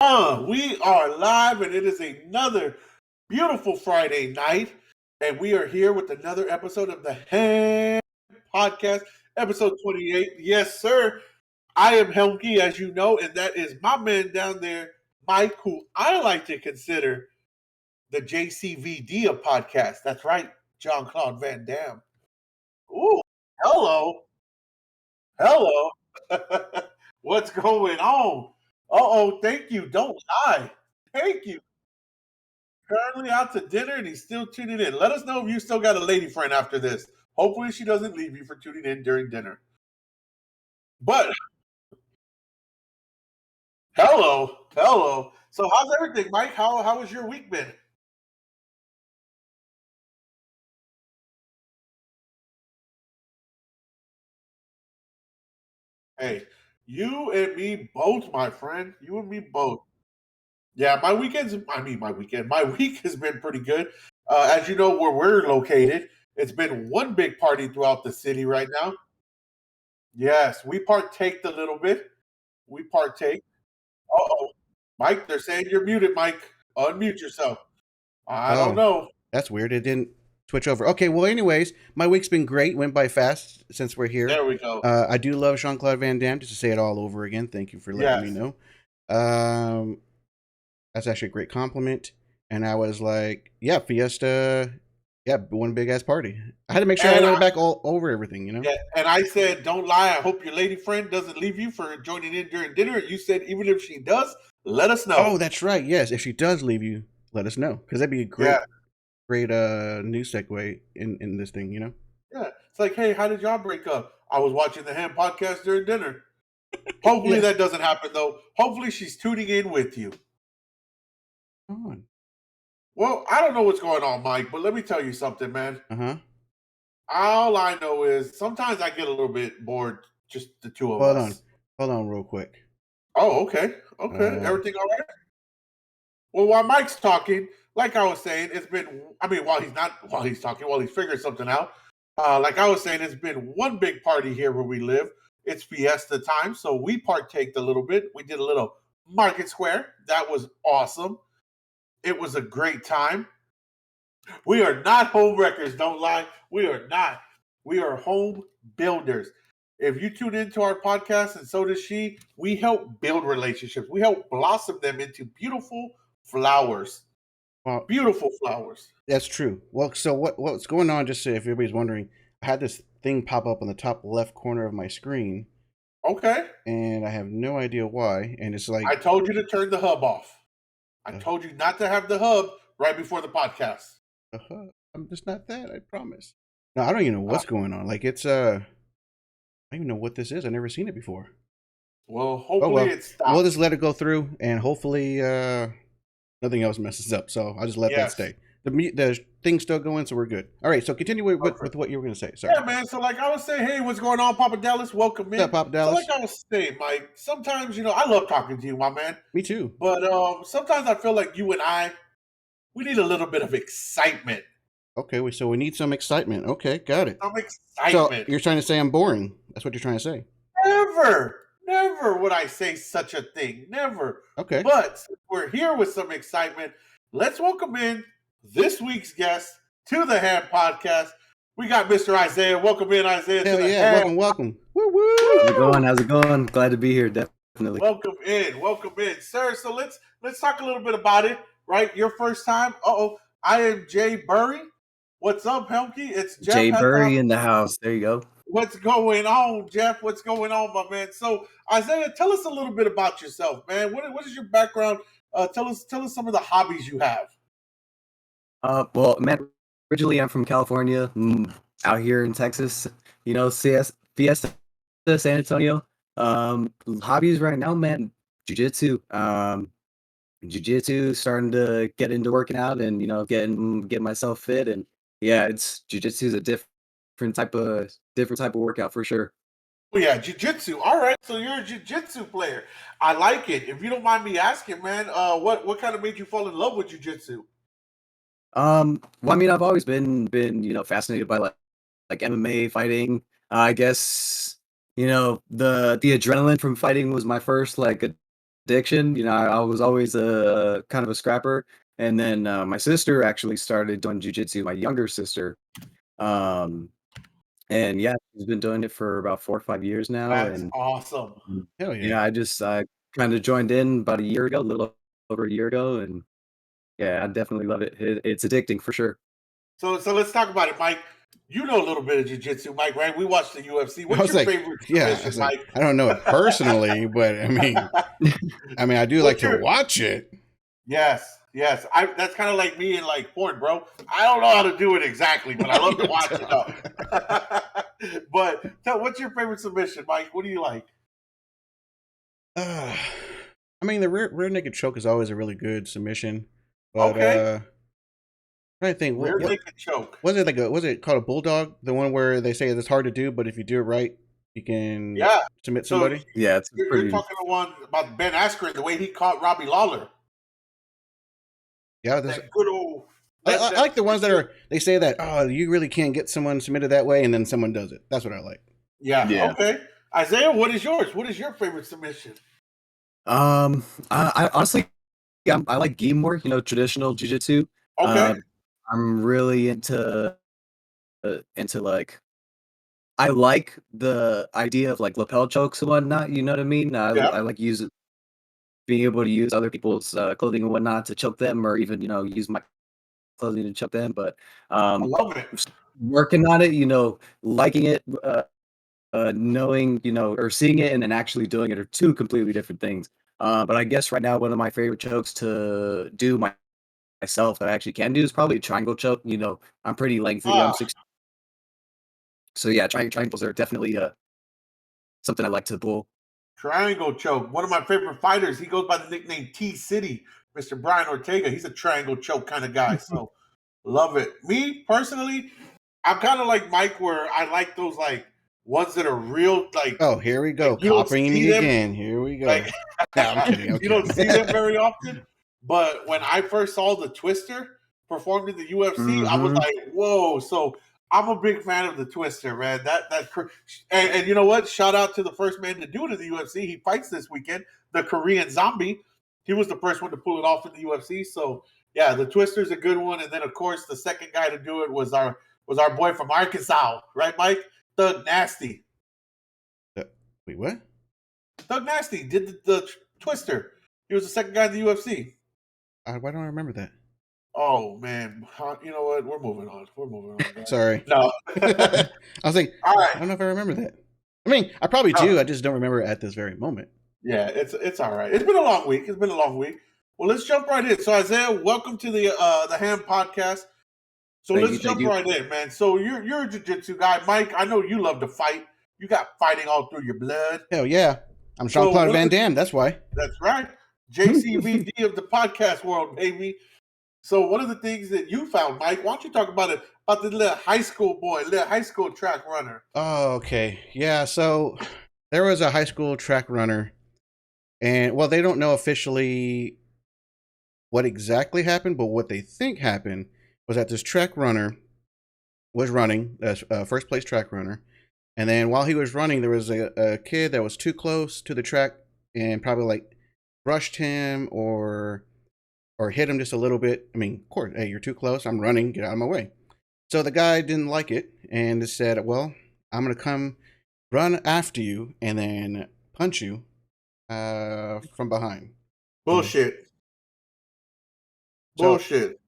We are live, and it is another beautiful Friday night, and we are here with another episode of the Ham Podcast, episode 28. Yes, sir. I am Helmke, as you know, and that is my man down there, Mike, who I like to consider the JCVD of podcast. That's right, John Claude Van Damme. Ooh, hello, hello. What's going on? Uh-oh, thank you. Don't lie. Thank you. Currently out to dinner and he's still tuning in. Let us know if you still got a lady friend after this. Hopefully she doesn't leave you for tuning in during dinner. But hello. So how's everything, Mike? How has your week been? Hey, you and me both, my friend. You and me both. Yeah, my weekend. My week has been pretty good. As you know, where we're located, it's been one big party throughout the city right now. Yes, we partaked a little bit. We partake. Uh-oh. Mike, they're saying you're muted, Mike. Unmute yourself. I don't Oh, know. that's weird. It didn't switch over. Okay, well, anyways, my week's been great. Went by fast since we're here. There we go. I do love Jean Claude Van Damme. Just to say it all over again. Thank you for letting me Yes. know. Um, that's actually a great compliment. And I was like, yeah, Fiesta. Yeah, one big ass party. I had to make sure I And went I, back all over everything. yeah, and I said, don't lie. I hope your lady friend doesn't leave you for joining in during dinner. You said, even if she does, let us Oh, know. that's right. Yes, if she does leave you, let us know because that'd be a Yeah. great news segue in this thing. Yeah. It's like, hey, how did y'all break up? I was watching the Ham podcast during dinner. Hopefully Yeah. that doesn't happen, though. Hopefully she's tuning in with you. Come on. Well, I don't know what's going on, Mike, but let me tell you something, man. Uh huh. All I know is sometimes I get a little bit bored, just the two of Hold on. us. Hold on, real quick. Oh, okay. Okay. Uh, Everything all right? Well, while Mike's talking, like I was saying, while he's talking, while he's figuring something out, like I was saying, it's been one big party here where we live. It's Fiesta time, so we partaked a little bit. We did a little Market Square. That was awesome. It was a great time. We are not home wreckers, don't lie. We are not. We are home builders. If you tune into our podcast, and so does she, we help build relationships. We help blossom them into beautiful flowers. well, Beautiful flowers. that's true. Well, so what's going on? Just so if everybody's wondering, I had this thing pop up on the top left corner of my screen, Okay. and I have no idea why. And it's I like, told you to turn the hub off. I uh, told you not to have the hub right before the podcast. I'm just not that. I promise. No, I don't even know Uh, what's going on. Like it's I don't even know what this is. I've never seen it before. well, Oh hopefully well, it we'll stops. just let it go through, and hopefully nothing else messes up. So I'll just let that Yes. stay. The thing's still going, so we're good. All right. So continue with Perfect. what you were going to say. Sorry. Yeah, man. So, like I was saying, hey, what's going on, Papa Dallas? Welcome What's up, in. Pop So, like Dallas? I was saying, Mike, sometimes, I love talking to you, my man. Me too. But sometimes I feel like you and I, we need a little bit of excitement. Okay, so we need some excitement. Okay, got it. Some So excitement. you're trying to say I'm boring? That's what you're trying to say. Never would I say such a thing. Never. Okay. But since we're here with some excitement, let's welcome in this week's guest to the Ham Podcast. We got Mr. Isaiah. Welcome in, Isaiah, to Hell the yeah! Ham. Welcome. Woo How's it woo! going? How's it going? Glad to be here. Definitely. Welcome in, sir. So let's talk a little bit about it. Right, your first time. I am Jay Burry. What's up, Helmke? It's Jeff. Jay Burry in the house. There you go. What's going on, Jeff? What's going on, my man? So, Isaiah, tell us a little bit about yourself, man. What is your background? Tell us some of the hobbies you have. Well, man, originally I'm from California, out here in Texas. Fiesta, San Antonio. Hobbies right now, man. Jiu-jitsu. Jiu-jitsu. Starting to get into working out and getting myself fit. And yeah, it's jiu-jitsu is a different type of workout for sure. Oh yeah, jiu-jitsu. All right, so you're a jiu-jitsu player. I like it. If you don't mind me asking, man, what kind of made you fall in love with jiu-jitsu? Well, I mean, I've always been fascinated by like MMA fighting. I guess the adrenaline from fighting was my first like addiction. You know, I was always a kind of a scrapper, and then my sister actually started doing jujitsu. My younger sister, um, and yeah, she's been doing it for about 4 or 5 years now. That's And awesome. Hell yeah. yeah, I kind of joined in about a year ago, a little over a year ago, and yeah, I definitely love it. It's addicting for sure. So let's talk about it, Mike. You know a little bit of jiu-jitsu, Mike, right? We watched the UFC. I What's was your like, favorite yeah, I submission, was like, Mike? I don't know it personally, but I do like What's to your watch it. Yes, yes. I That's kind of like me in like porn, bro. I don't know how to do it exactly, but I love to watch it though. But what's your favorite submission, Mike? What do you like? Uh, the rear naked choke is always a really good submission, but Okay, I think rear what naked choke. was it was it called a bulldog? The one where they say it's hard to do, but if you do it right, you can Yeah. submit So somebody. Yeah, it's you're pretty. talking the one about Ben Askren, the way he caught Robbie Lawler. Yeah, That good old I like the ones that are they say that you really can't get someone submitted that way, and then someone does it. That's what I like. Yeah. Yeah. Okay. Isaiah, what is yours? What is your favorite submission? I honestly, I like gi more. You know, traditional jujitsu. Okay. I'm really into like I like the idea of like lapel chokes and whatnot. You know what I mean? Yeah. I like being able to use other people's clothing and whatnot to choke them, or even use my clothing to choke them. But I um, love it. working on it, liking it, knowing, or seeing it and then actually doing it are two completely different things. But I guess right now one of my favorite chokes to do myself that I actually can do is probably a triangle choke. I'm pretty lengthy. I'm Ah, 6. So yeah, triangles are definitely something I like to pull. triangle choke. One of my favorite fighters. He goes by the nickname T City, Mr. Brian Ortega. He's a triangle choke kind of guy. So love it. Me personally, I'm kind of like Mike, where I like those like ones that are real, Oh, here we go, you don't copying see me them again. Here we go. like No, I'm kidding. I'm you don't kidding. see them very often. But when I first saw the Twister performed in the UFC, I was Hmm. like, whoa. So I'm a big fan of the Twister, man. And you know what? Shout out to the first man to do it in the UFC. He fights this weekend, the Korean Zombie. He was the first one to pull it off in the UFC. So yeah, the Twister's a good one. And then of course the second guy to do it was our boy from Arkansas, right, Mike? Thug Nasty. Wait, what? Thug Nasty did the Twister. He was the second guy in the UFC. Why don't I remember that? Oh man, you know what? We're moving on. We're moving on, guys. Sorry. No. I was like, All I right. don't know if I remember that. I probably do. I just don't remember it at this very moment. Yeah, it's all right. It's been a long week. It's been a long week. Well, let's jump right in. So Isaiah, welcome to the Ham Podcast. So Thank let's you, thank jump you. right in, man. So you're a jiu-jitsu guy, Mike. I know you love to fight. You got fighting all through your blood. Hell yeah. I'm Jean So Claude what Van are the- Damme. That's why. That's right. JCVD of the podcast world, baby. So one of the things that you found, Mike, why don't you talk about it about the little high school boy, little high school track runner? Oh, okay. Yeah. So there was a high school track runner, and well, they don't know officially what exactly happened, but what they think happened was that this track runner was running, first place track runner, and then while he was running, there was a kid that was too close to the track and probably like brushed him or hit him just a little bit. Of course, hey, you're too close. I'm running. Get out of my way. So the guy didn't like it and said, "Well, I'm gonna come run after you and then punch you from behind." Bullshit. So Bullshit.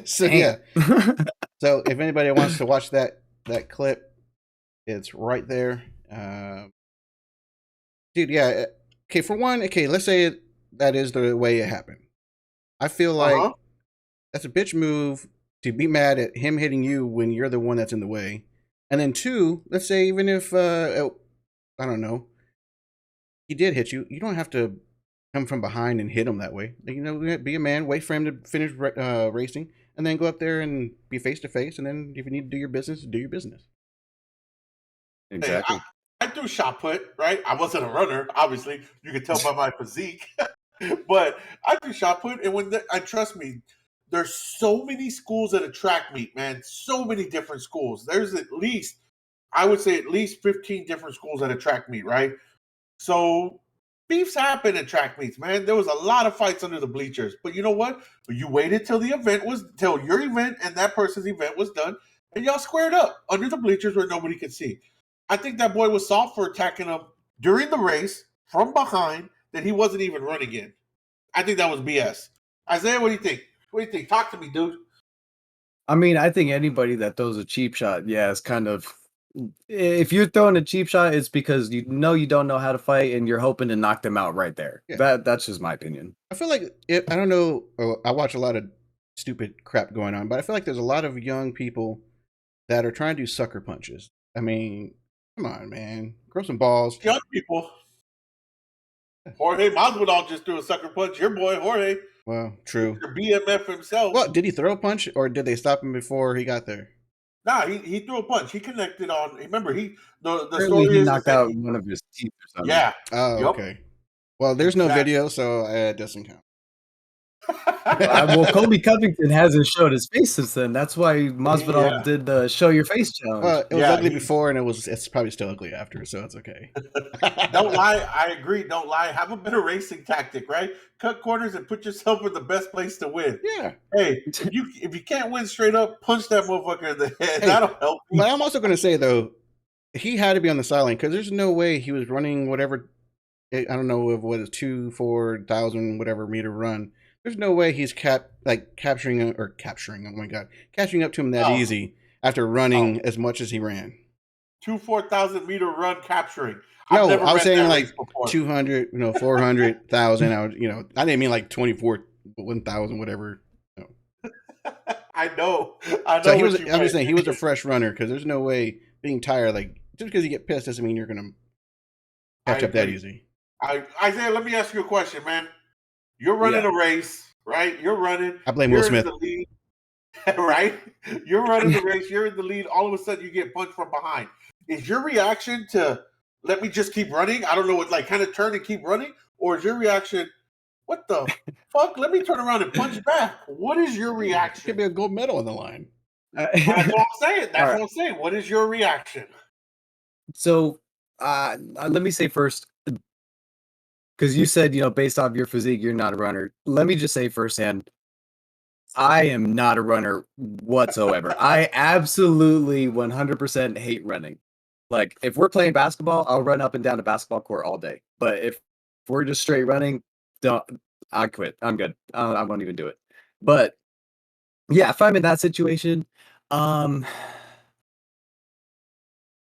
so yeah. Damn. So if anybody wants to watch that clip, it's right there. Dude, yeah. Okay, for one, let's say that is the way it happened. I feel like Uh-huh. that's a bitch move to be mad at him hitting you when you're the one that's in the way. And then two, let's say even if I don't know, he did hit you, you don't have to come from behind and hit him that way. Be a man, wait for him to finish racing, and then go up there and be face to face. And then if you need to do your business, do your business. Hey, Exactly. I threw shot put, right? I wasn't a runner, obviously. You can tell by my physique. But I threw shot put, and I trust me, there's so many schools at a track meet, man. So many different schools. There's at least, I would say, at least 15 different schools at a track meet, right? So beefs happen at track meets, man. There was a lot of fights under the bleachers, but you know what? You waited till till your event and that person's event was done, and y'all squared up under the bleachers where nobody could see. I think that boy was soft for attacking him during the race from behind that he wasn't even running in. I think that was BS. Isaiah, what do you think? What do you think? Talk to me, dude. I mean, I think anybody that throws a cheap shot, yeah, it's kind of. If you're throwing a cheap shot, it's because you don't know how to fight, and you're hoping to knock them out right there. Yeah. That's just my opinion. I feel like I don't know. I watch a lot of stupid crap going on, but I feel like there's a lot of young people that are trying to do sucker punches. I mean, come on, man, grow some balls. Young people. Jorge Masvidal just threw a sucker punch. Your boy Jorge. Well, true. Your BMF himself. Well, did he throw a punch, or did they stop him before he got there? Nah, he threw a punch. He connected on. Remember, the Apparently story he is knocked that out one of his teeth or something. Yeah. Oh, Yep. okay. Well, there's no Exactly. video, so it doesn't count. Well, Colby Covington hasn't showed his face since then. That's why Masvidal Yeah. did the show your face challenge. It was Yeah, ugly he- before, and it's probably still ugly after, so it's okay. Don't lie. I agree. Don't lie. Have a better racing tactic, right? Cut corners and put yourself in the best place to win. Yeah. Hey, if you can't win straight up, punch that motherfucker in the head. Hey, That'll help. But I'm also going to say, though, he had to be on the sideline because there's no way he was running whatever, I don't know if what is 4,000 whatever meter run. There's no way he's catching up to him that Oh. easy after running as much as he ran. 4,000 meter run capturing. No, I've never I was ran saying that like race before. 200, 400,000. I didn't mean like 1,000, whatever. I know. So what I'm you just meant. saying he was a fresh runner because there's no way being tired, like just because you get pissed doesn't mean you're gonna catch I up that agree. easy. Isaiah, let me ask you a question, man. You're running a race, right? You're running. I blame Will You're in Smith. the lead, right? You're running the race. You're in the lead. All of a sudden, you get punched from behind. Is your reaction to let me just keep running? I don't know what, like, kind of turn and keep running, or is your reaction, what the fuck? Let me turn around and punch back. What is your Could reaction? be a gold medal on the line. That's what I'm saying. That's All right. what I'm saying. What is your reaction? So, let me say first, because you said, based off your physique, you're not a runner. Let me just say firsthand, I am not a runner whatsoever. I absolutely 100% hate running. Like, if we're playing basketball, I'll run up and down the basketball court all day. But if we're just straight running, I quit. I'm good. I won't even do it. But yeah, if I'm in that situation, if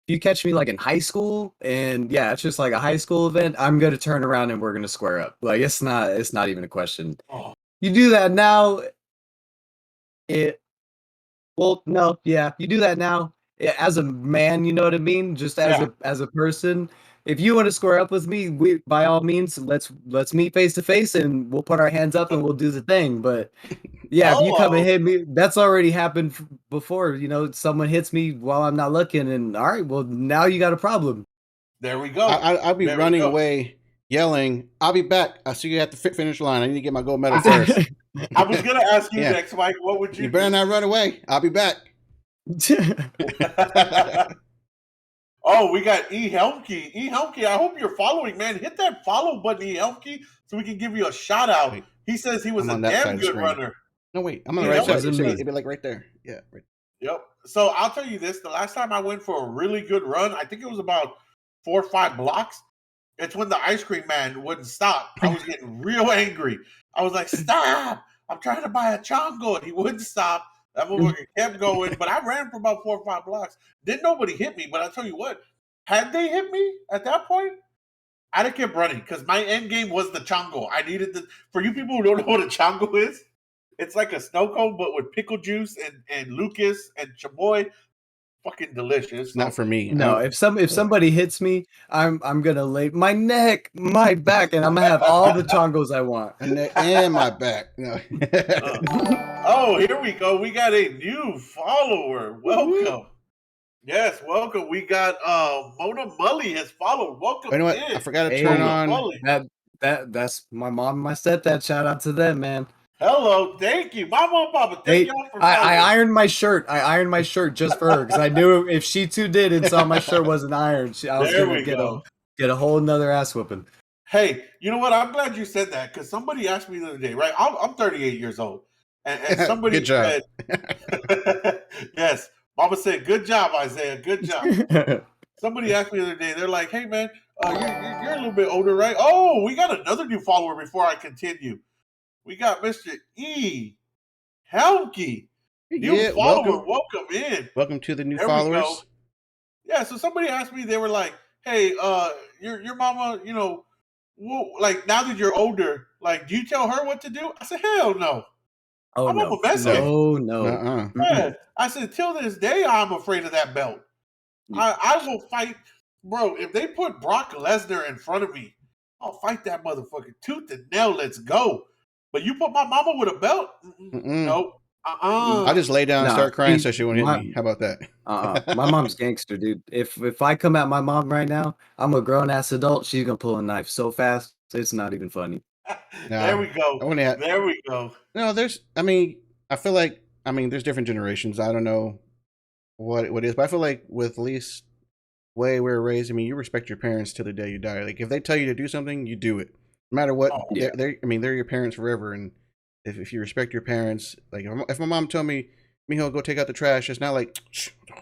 you catch me like in high school and yeah, it's just like a high school event, I'm gonna turn around and we're gonna square up. Like it's not even a question. Oh, You do that now, you do that now as a man, you know what I mean? Just as a person. If you want to square up with me, we by all means let's meet face to face and we'll put our hands up and we'll do the thing. But yeah, if you come and hit me, that's already happened before. Someone hits me while I'm not looking, and all right, well now you got a problem. there we go. I'll be There we running go. away, yelling, "I'll be back! I see you at the finish line. I need to get my gold medal first." I was gonna ask you Yeah. next, Mike. What would you? You better not run away. I'll be back. Oh, we got E Helmke. E Helmke, I hope you're following, man. Hit that follow button, E Helmke, so we can give you a shout out. Wait. He says he was I'm a on that side damn of the good screen. runner. No, wait, I'm on the Yeah, right that side. was It'd me. be like right there. Yeah, right. Yep. So I'll tell you this: the last time I went for a really good run, I think it was about 4 or 5 blocks. It's when the ice cream man wouldn't stop. I was getting real angry. I was like, "Stop! I'm trying to buy a chongo," and he wouldn't stop. That motherfucker kept going, but I ran for about 4 or 5 blocks. Didn't nobody hit me, but I tell you what, had they hit me at that point, I'd have kept running because my end game was the chongo. I needed the. For you people who don't know what a chongo is, it's like a snow cone, but with pickle juice and Lucas and chamoy. Fucking delicious. Not for me. No, if somebody hits me, I'm gonna lay my neck, my back, and I'm gonna have all the chongos I want. and my back. No. Oh, here we go. We got a new follower. Welcome. Yes, welcome. We got Mona Mully has followed. Welcome. You know what? in. I forgot to Hey, turn Mona on. Mully. That's my mom and my stepdad. Shout out to them, man. Hello, thank you, Mama and Papa. Hey, Thank y'all for I following. ironed my shirt. I ironed my shirt just for her because I knew if she too did and saw my shirt wasn't ironed, I was There gonna we go. get a whole nother ass whooping. Hey, you know what? I'm glad you said that because somebody asked me the other day, right? I'm 38 years old. And somebody Good job. said, yes, Mama said, good job, Isaiah. Good job. Somebody asked me the other day, they're like, hey, man, you're a little bit older, right? Oh, we got another new follower before I continue. We got Mr. E. Helmke. New Yeah, follower, welcome in. welcome to the new There we go. followers. Yeah, so somebody asked me, they were like, hey, your mama, like now that you're older, like, do you tell her what to do? I said, hell no. Oh I'm no, a Mexican. no. Uh-uh. Yeah. I said, till this day, I'm afraid of that belt. I will fight, bro. If they put Brock Lesnar in front of me, I'll fight that motherfucker tooth and nail. Let's go. But you put my mama with a belt? Nope. I'll just lay down and Nah, start crying see, so she won't hit me. How about that? My mom's gangster, dude. If I come at my mom right now, I'm a grown ass adult. She's gonna pull a knife so fast, it's not even funny. There we go. There we go. No, I feel like, there's different generations. I don't know what it is, but I feel like with at least way we were raised, you respect your parents till the day you die. Like if they tell you to do something, you do it, no matter what. Oh, yeah. They're your parents forever, and if you respect your parents, like if my mom told me, Mijo, go take out the trash, it's not like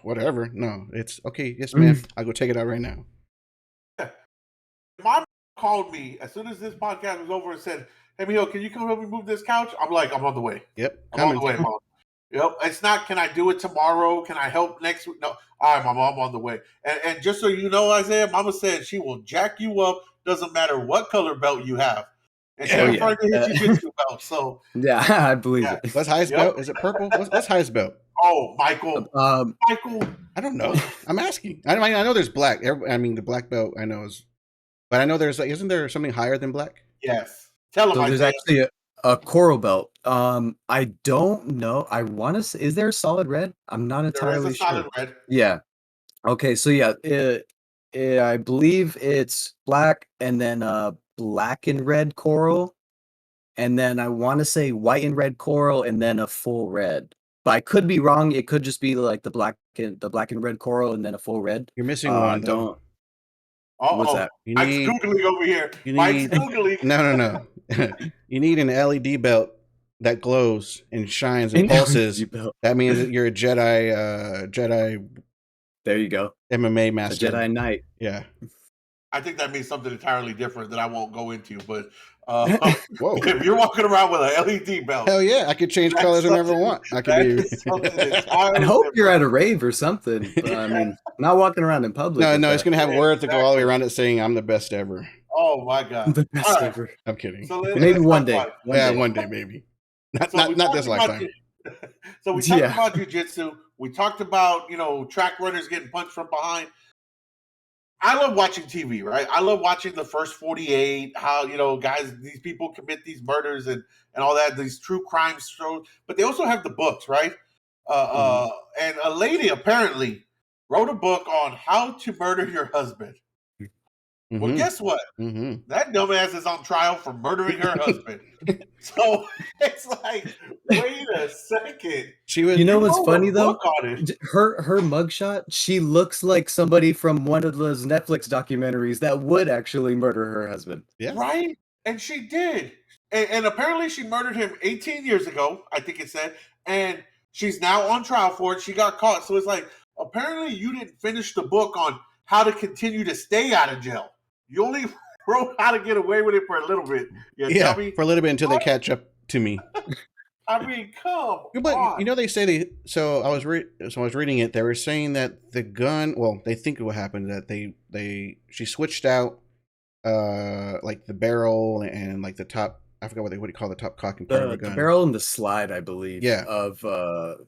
whatever. No, it's okay. Yes, ma'am. I'll go take it out right now. Mom called me as soon as this podcast was over and said, hey, Mijo, can you come help me move this couch? I'm like, I'm on the way. Yep. I'm on the way, Mom. Yep. It's not, can I do it tomorrow? Can I help next week? No. All right, Mom, I'm on the way. And just so you know, Isaiah, Mama said she will jack you up, doesn't matter what color belt you have. And she's referring to his jiu-jitsu belt. So yeah, I believe it. What's highest belt? Is it purple? What's highest belt? Oh, Michael. Michael. I don't know. I'm asking. I know there's black. The black belt I know is, but I know there's isn't there something higher than black? Yes. Tell him. So there's actually a coral belt. I don't know. I want to say, is there a solid red? I'm not entirely sure. Solid red. Yeah. Okay. So yeah, I believe it's black and then black and red coral, and then I want to say white and red coral, and then a full red. But I could be wrong. It could just be like the black and red coral, and then a full red. You're missing one. Don't. What's that? I'm Googling over here. Mike's Googling. No. You need an LED belt that glows and shines and pulses. That means that you're a Jedi. There you go. MMA master. A Jedi Knight. Yeah. I think that means something entirely different that I won't go into. But whoa, if you're walking around with an LED belt, hell yeah, I could change colors whenever I want. I could I hope you're at a rave or something. But, not walking around in public. No, it's gonna have words that go all the way around it saying "I'm the best ever." Oh my god, the best ever. I'm kidding. So maybe one day. One day, maybe. Not this lifetime. So we talked about jiu-jitsu. We talked about track runners getting punched from behind. I love watching TV, right? I love watching the first 48, how, these people commit these murders and all that, these true crime shows. But they also have the books, right? And a lady apparently wrote a book on how to murder your husband. Mm-hmm. Well, guess what? Mm-hmm. That dumbass is on trial for murdering her husband. So it's like, wait a second. What's funny though? Her mugshot, she looks like somebody from one of those Netflix documentaries that would actually murder her husband. Yeah. Right? And she did. And apparently she murdered him 18 years ago, I think it said. And she's now on trial for it. She got caught. So it's like, apparently you didn't finish the book on how to continue to stay out of jail. You only wrote how to get away with it for a little bit. For a little bit until they catch up to me. I mean, come on. But they say so I was reading it. They were saying that the gun. Well, they think what happened that she switched out, like the barrel and like the top. I forgot what do you call the top cocking part of the gun. The barrel and the slide, I believe. Yeah. Of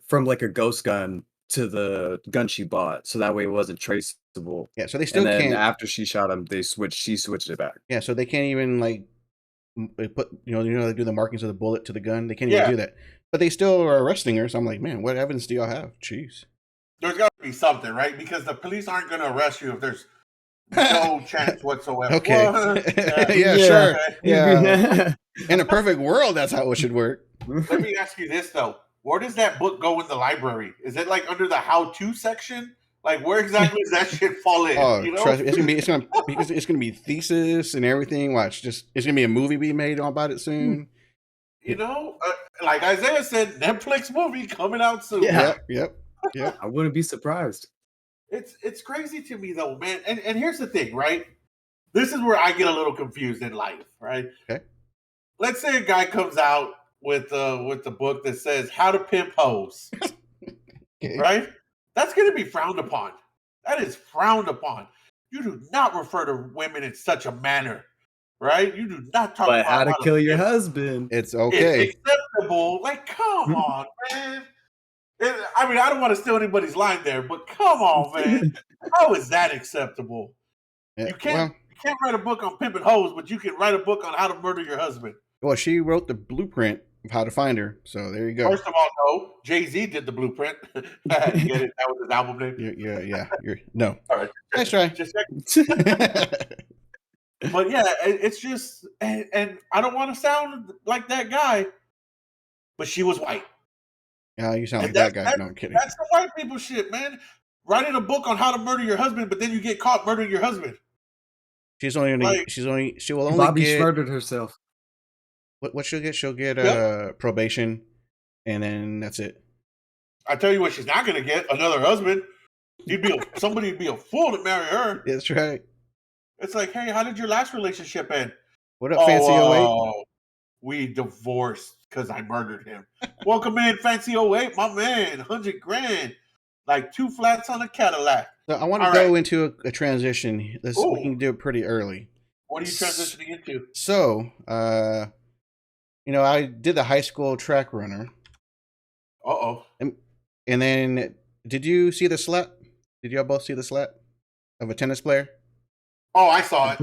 from like a ghost gun to the gun she bought, so that way it wasn't traceable. Yeah, so they still can't. And then after she shot him, she switched it back. Yeah, so they can't even like put they do the markings of the bullet to the gun. They can't even do that, but they still are arresting her. So I'm like, man, what evidence do y'all have? Jeez, there's got to be something, right? Because the police aren't going to arrest you if there's no chance whatsoever. Okay, sure, yeah. In a perfect world, that's how it should work. Let me ask you this though. Where does that book go in the library? Is it like under the how-to section? Like, where exactly does that shit fall in? Oh, You know, trust me, it's gonna be thesis and everything. Watch, it's gonna be a movie being made about it soon. like Isaiah said, Netflix movie coming out soon. Yeah. Yep. I wouldn't be surprised. It's crazy to me though, man. And here's the thing, right? This is where I get a little confused in life, right? Okay. Let's say a guy comes out with the book that says How to Pimp Hoes, Okay. right? That's going to be frowned upon. That is frowned upon. You do not refer to women in such a manner, right? You do not talk But about how to kill your pimp. husband? It's okay. It's acceptable. Like, come on, man. I mean, I don't want to steal anybody's line there, but come on, man. How is that acceptable? Yeah, You can't write a book on pimping hoes, but you can write a book on how to murder your husband. well, she wrote the blueprint of how to find her. So there you go. First of all, no. Jay-Z did the blueprint. You get it? That was his album name. Yeah. No. All right. Nice try. Just but yeah, it's just, and I don't want to sound like that guy, but she was white. Yeah, you sound like that guy. No, I'm kidding. That's the white people shit, man. Writing a book on how to murder your husband, but then you get caught murdering your husband. She will only Bobby get murdered herself. what she'll get. She'll get probation, and then that's it. I tell you what, she's not going to get another husband. Somebody would be a fool to marry her. That's right. It's like, hey, how did your last relationship end? What up, Fancy 08? We divorced because I murdered him. Welcome in, Fancy 08, my man, 100 grand, like 2 flats on a Cadillac. So I want to go into a transition. We can do it pretty early. What are you transitioning into? So, I did the high school track runner. And then, did you see the slap? Did y'all both see the slap of a tennis player? Oh, I saw it.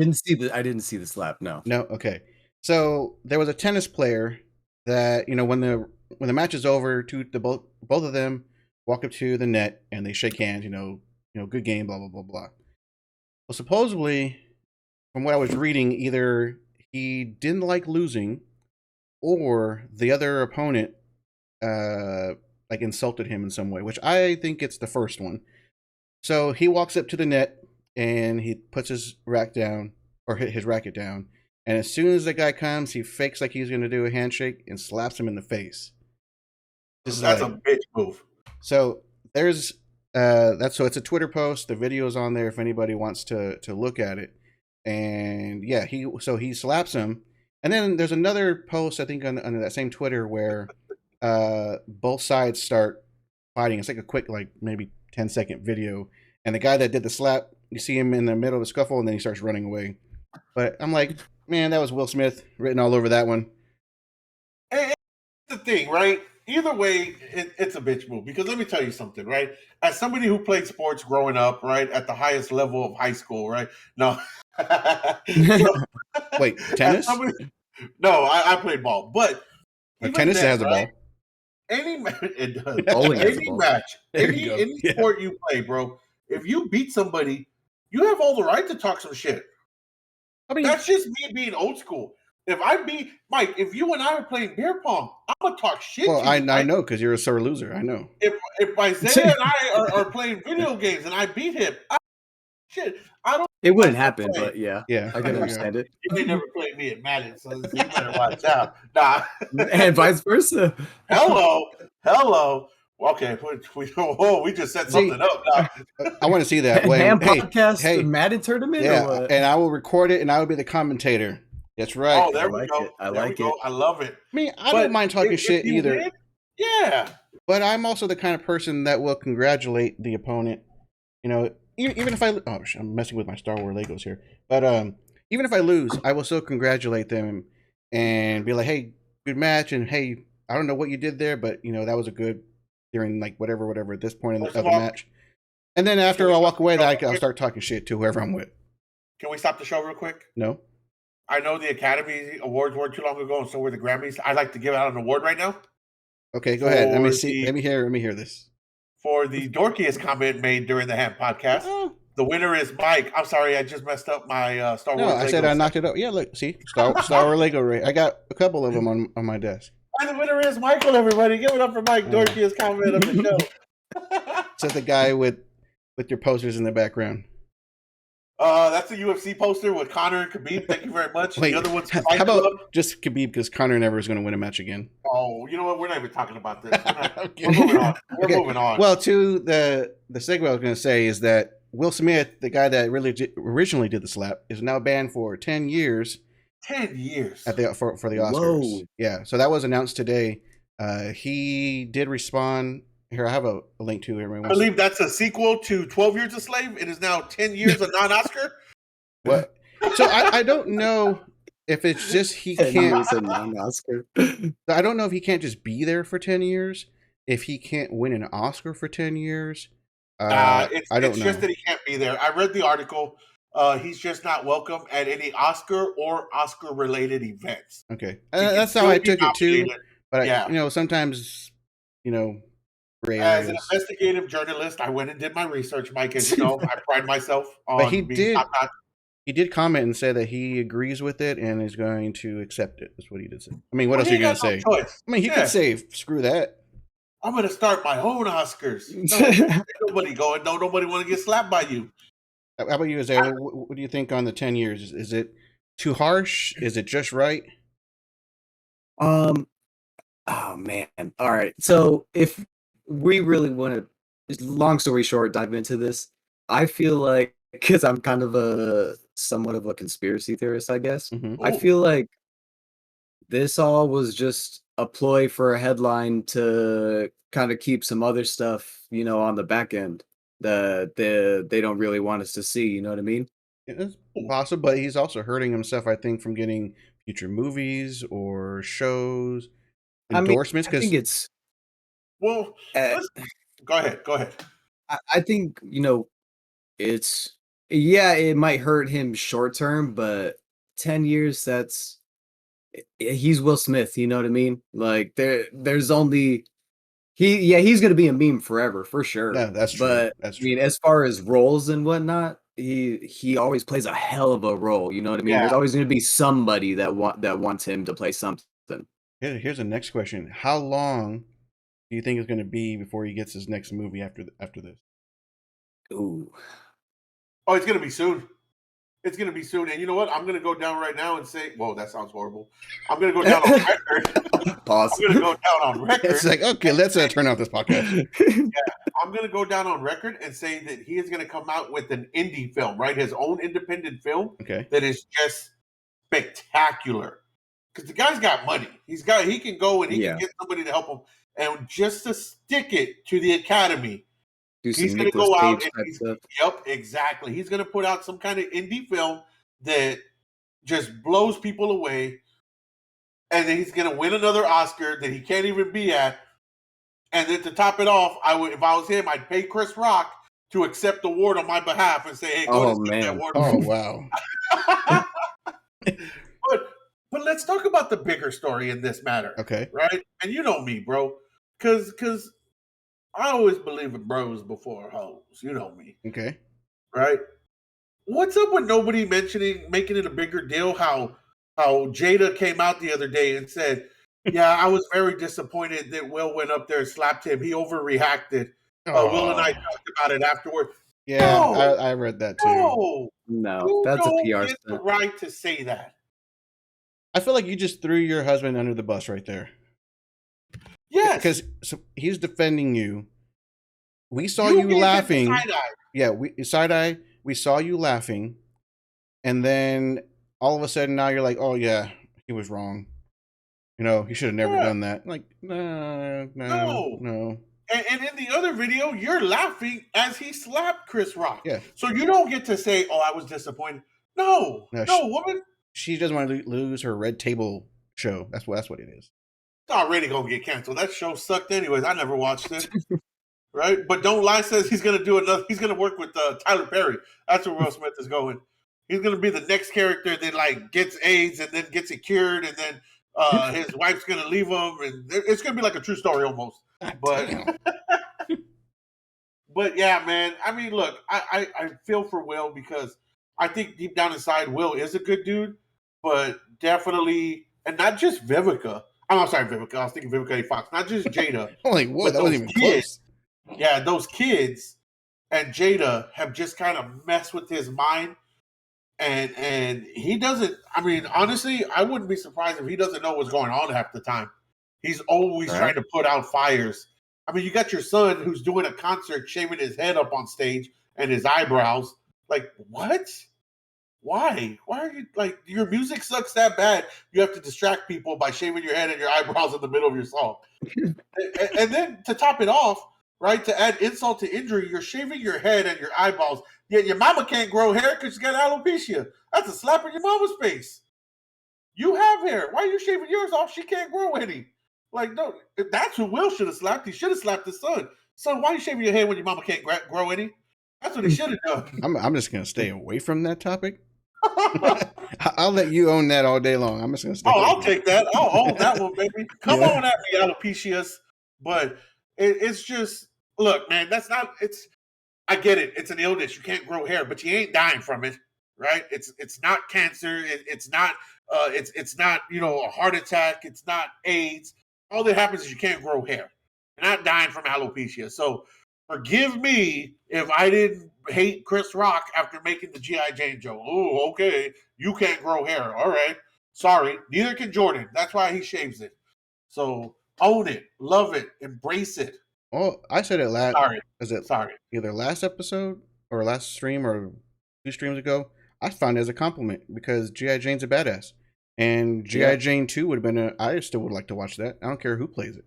I didn't see the slap. No. Okay. So there was a tennis player that when the match is over, both of them walk up to the net and they shake hands. Good game. Blah blah blah blah. Well, supposedly, from what I was reading, either he didn't like losing, or the other opponent insulted him in some way, which I think it's the first one. So he walks up to the net and he puts his racket down, and as soon as the guy comes, he fakes like he's going to do a handshake and slaps him in the face. That's a bitch move. So there's it's a Twitter post. The video is on there if anybody wants to look at it. And yeah, he slaps him, and then there's another post I think on that same Twitter where both sides start fighting. It's like a quick, maybe 10-second video, and the guy that did the slap, you see him in the middle of the scuffle, and then he starts running away. But I'm like, man, that was Will Smith written all over that one. And the thing, right? Either way, it's a bitch move, because let me tell you something, right? As somebody who played sports growing up, right, at the highest level of high school, right? No. Wait, tennis? No, I played ball, but tennis has a ball. Any match, it does. Bowling has a Any ball. match, any sport you play, bro. If you beat somebody, you have all the right to talk some shit. I mean, that's just me being old school. If I beat Mike, if you and I are playing beer pong, I'm gonna talk shit. Well, I know because you're a sore loser. I know. If Isaiah and I are playing video games and I beat him, I don't. It wouldn't happen, but yeah, I can Yeah. understand it. They never played me at Madden, so you better watch out. Nah, And vice versa. Hello. Okay, we just set something up. Now. I want to see that. Ham podcast Madden tournament. Yeah, or what? and I will record it, and I will be the commentator. That's right. Oh, there we go. I like it. I love it. I mean, I don't mind talking shit either. Win, yeah. But I'm also the kind of person that will congratulate the opponent. Even if I'm messing with my Star Wars Legos here. But even if I lose, I will still congratulate them and be like, "Hey, good match," and "Hey, I don't know what you did there, but that was a good during whatever at this point of the match." And then after I walk away, I'll start talking shit to whoever I'm with. Can we stop the show real quick? No. I know the Academy Awards weren't too long ago, and so were the Grammys. I'd like to give out an award right now. Okay, go ahead. Let me see. Let me hear this. For the dorkiest comment made during the Ham podcast, the winner is Mike. I'm sorry, I just messed up my Star Wars. No, I said I knocked it up. Yeah, look, see, Star Wars Lego Ray. I got a couple of them on my desk. And the winner is Michael. Everybody, give it up for Mike. Dorkiest comment of the show. So the guy with with your posters in the background? That's a UFC poster with Conor and Khabib. Thank you very much. Wait, The other one's how Fight about Club. just Khabib, because Conor never is going to win a match again. Oh, you know what? We're not even talking about this. Okay. We're moving on. We're Okay. moving on. Well, to the segue I was going to say is that Will Smith, the guy that originally did the slap, is now banned for 10 years 10 years. for the Oscars. Whoa. Yeah, so that was announced today. He did respond. Here, I have a link to it. I believe that's a sequel to 12 Years a Slave. It is now 10 years a non-Oscar. What? So I don't know if it's just he 10 can't. years and non-Oscar. I don't know if he can't just be there for 10 years. If he can't win an Oscar for 10 years. I don't it's know. just that he can't be there. I read the article. He's just not welcome at any Oscar or Oscar-related events. Okay, He can that's how still I be took it too. nominated. But Yeah. sometimes, gray As an areas. investigative journalist, I went and did my research, Mike. As you know, I pride myself on But he being did. top-notch. He did comment and say that he agrees with it and is going to accept it. That's what he did say. I mean, what else are He you going ain't to got no say? choice. I mean, he Yeah. could say, screw that. I'm going to start my own Oscars. No, ain't nobody going. No, nobody want to get slapped by you. How about you, Isaiah? What do you think on the 10 years? Is it too harsh? Is it just right? Oh man. All right. So if we really want to, long story short, dive into this, I feel like, because I'm kind of somewhat of a conspiracy theorist, I guess. Mhm. I Ooh. feel like this all was just a ploy for a headline to kind of keep some other stuff, on the back end that they don't really want us to see. You know what I mean? It's possible, but he's also hurting himself, I think, from getting future movies or shows, I mean, endorsements. I Because think it's. Well, Uh, go ahead. Go ahead. I think it's it might hurt him short term, but 10 years, he's Will Smith, you know what I mean? Like there's only he's gonna be a meme forever for sure. yeah, that's true. But That's I true. mean, as far as roles and whatnot, he always plays a hell of a role. You know what I mean? Yeah. There's always gonna be somebody that wants him to play something. Here's the next question: how long do you think it's going to be before he gets his next movie after this? Ooh. Oh, it's going to be soon. It's going to be soon. And you know what? I'm going to go down right now and say, whoa, that sounds horrible. I'm going to go down on record. Pause. I'm going to go down on record. It's like, okay, let's turn off this podcast. I'm going to go down on record and say that he is going to come out with an indie film, right? His own independent film Okay. that is just spectacular. Because the guy's got money. He can go and he Yeah. can get somebody to help him. And just to stick it to the Academy, Do he's some going to Nicolas go out Cage and type stuff. Yep, exactly. He's going to put out some kind of indie film that just blows people away. And then he's going to win another Oscar that he can't even be at. And then to top it off, if I was him, I'd pay Chris Rock to accept the award on my behalf and say, hey, go and accept that award. Oh wow. But let's talk about the bigger story in this matter. Okay. Right? And you know me, bro. Because I always believe in bros before hoes. You know me. Okay. Right? What's up with nobody making it a bigger deal how Jada came out the other day and said, yeah, I was very disappointed that Will went up there and slapped him. He overreacted. Will and I talked about it afterward. Yeah, No. I read that too. No, No, that's a don't PR get the stunt. right to say that. I feel like you just threw your husband under the bus right there. Yes. Because he's defending you. We saw You you gave him laughing. side-eye. Yeah, side eye. We saw you laughing, and then all of a sudden now you're like, oh yeah, he was wrong. He should have never Yeah. done that. Like, no. And in the other video, you're laughing as he slapped Chris Rock. Yeah. So you don't get to say, oh, I was disappointed. No, woman. She doesn't want to lose her Red Table show. That's what it is. It's already going to get canceled. That show sucked anyways. I never watched it. Right? But Don't Lie says he's going to do another. He's going to work with Tyler Perry. That's where Will Smith is going. He's going to be the next character that gets AIDS and then gets it cured, and then his wife's going to leave him, and it's going to be like a true story almost. But but yeah, man. I mean, look, I feel for Will because I think deep down inside, Will is a good dude, but definitely, and not just Vivica. I'm sorry, Vivica. I was thinking Vivica A. Fox, not just Jada. I'm like, what? But That wasn't those even close. Yeah, those kids and Jada have just kind of messed with his mind, and he doesn't. I mean, honestly, I wouldn't be surprised if he doesn't know what's going on half the time. He's always Right. trying to put out fires. I mean, you got your son who's doing a concert, shaving his head up on stage and his eyebrows. Like, what? Why? Why are you like your music sucks that bad? You have to distract people by shaving your head and your eyebrows in the middle of your song. And then to top it off, right, to add insult to injury, you're shaving your head and your eyeballs. Yet your mama can't grow hair because she's got alopecia. That's a slap in your mama's face. You have hair. Why are you shaving yours off? She can't grow any. Like, no, that's who Will should have slapped. He should have slapped his son. Son, why are you shaving your head when your mama can't grow any? That's what he should have done. I'm just gonna stay away from that topic. I'll let you own that all day long. I'm just gonna stay. Oh, I'll take that. I'll own that one, baby. Come Yeah. on at me, alopecias. But it's just, look, man, that's not, it's, I get it. It's an illness. You can't grow hair, but you ain't dying from it, right? It's not cancer. It's not, it's not, a heart attack. It's not AIDS. All that happens is you can't grow hair. You're not dying from alopecia. So forgive me if I didn't hate Chris Rock after making the G.I. Jane joke. Oh, okay. You can't grow hair. All right. Sorry. Neither can Jordan. That's why he shaves it. So own it. Love it. Embrace it. Oh, I said it last. Sorry. Was it Sorry. either last episode or last stream or 2 streams ago? I found it as a compliment because G.I. Jane's a badass. And G.I. Yeah. Jane 2 would have been I still would like to watch that. I don't care who plays it.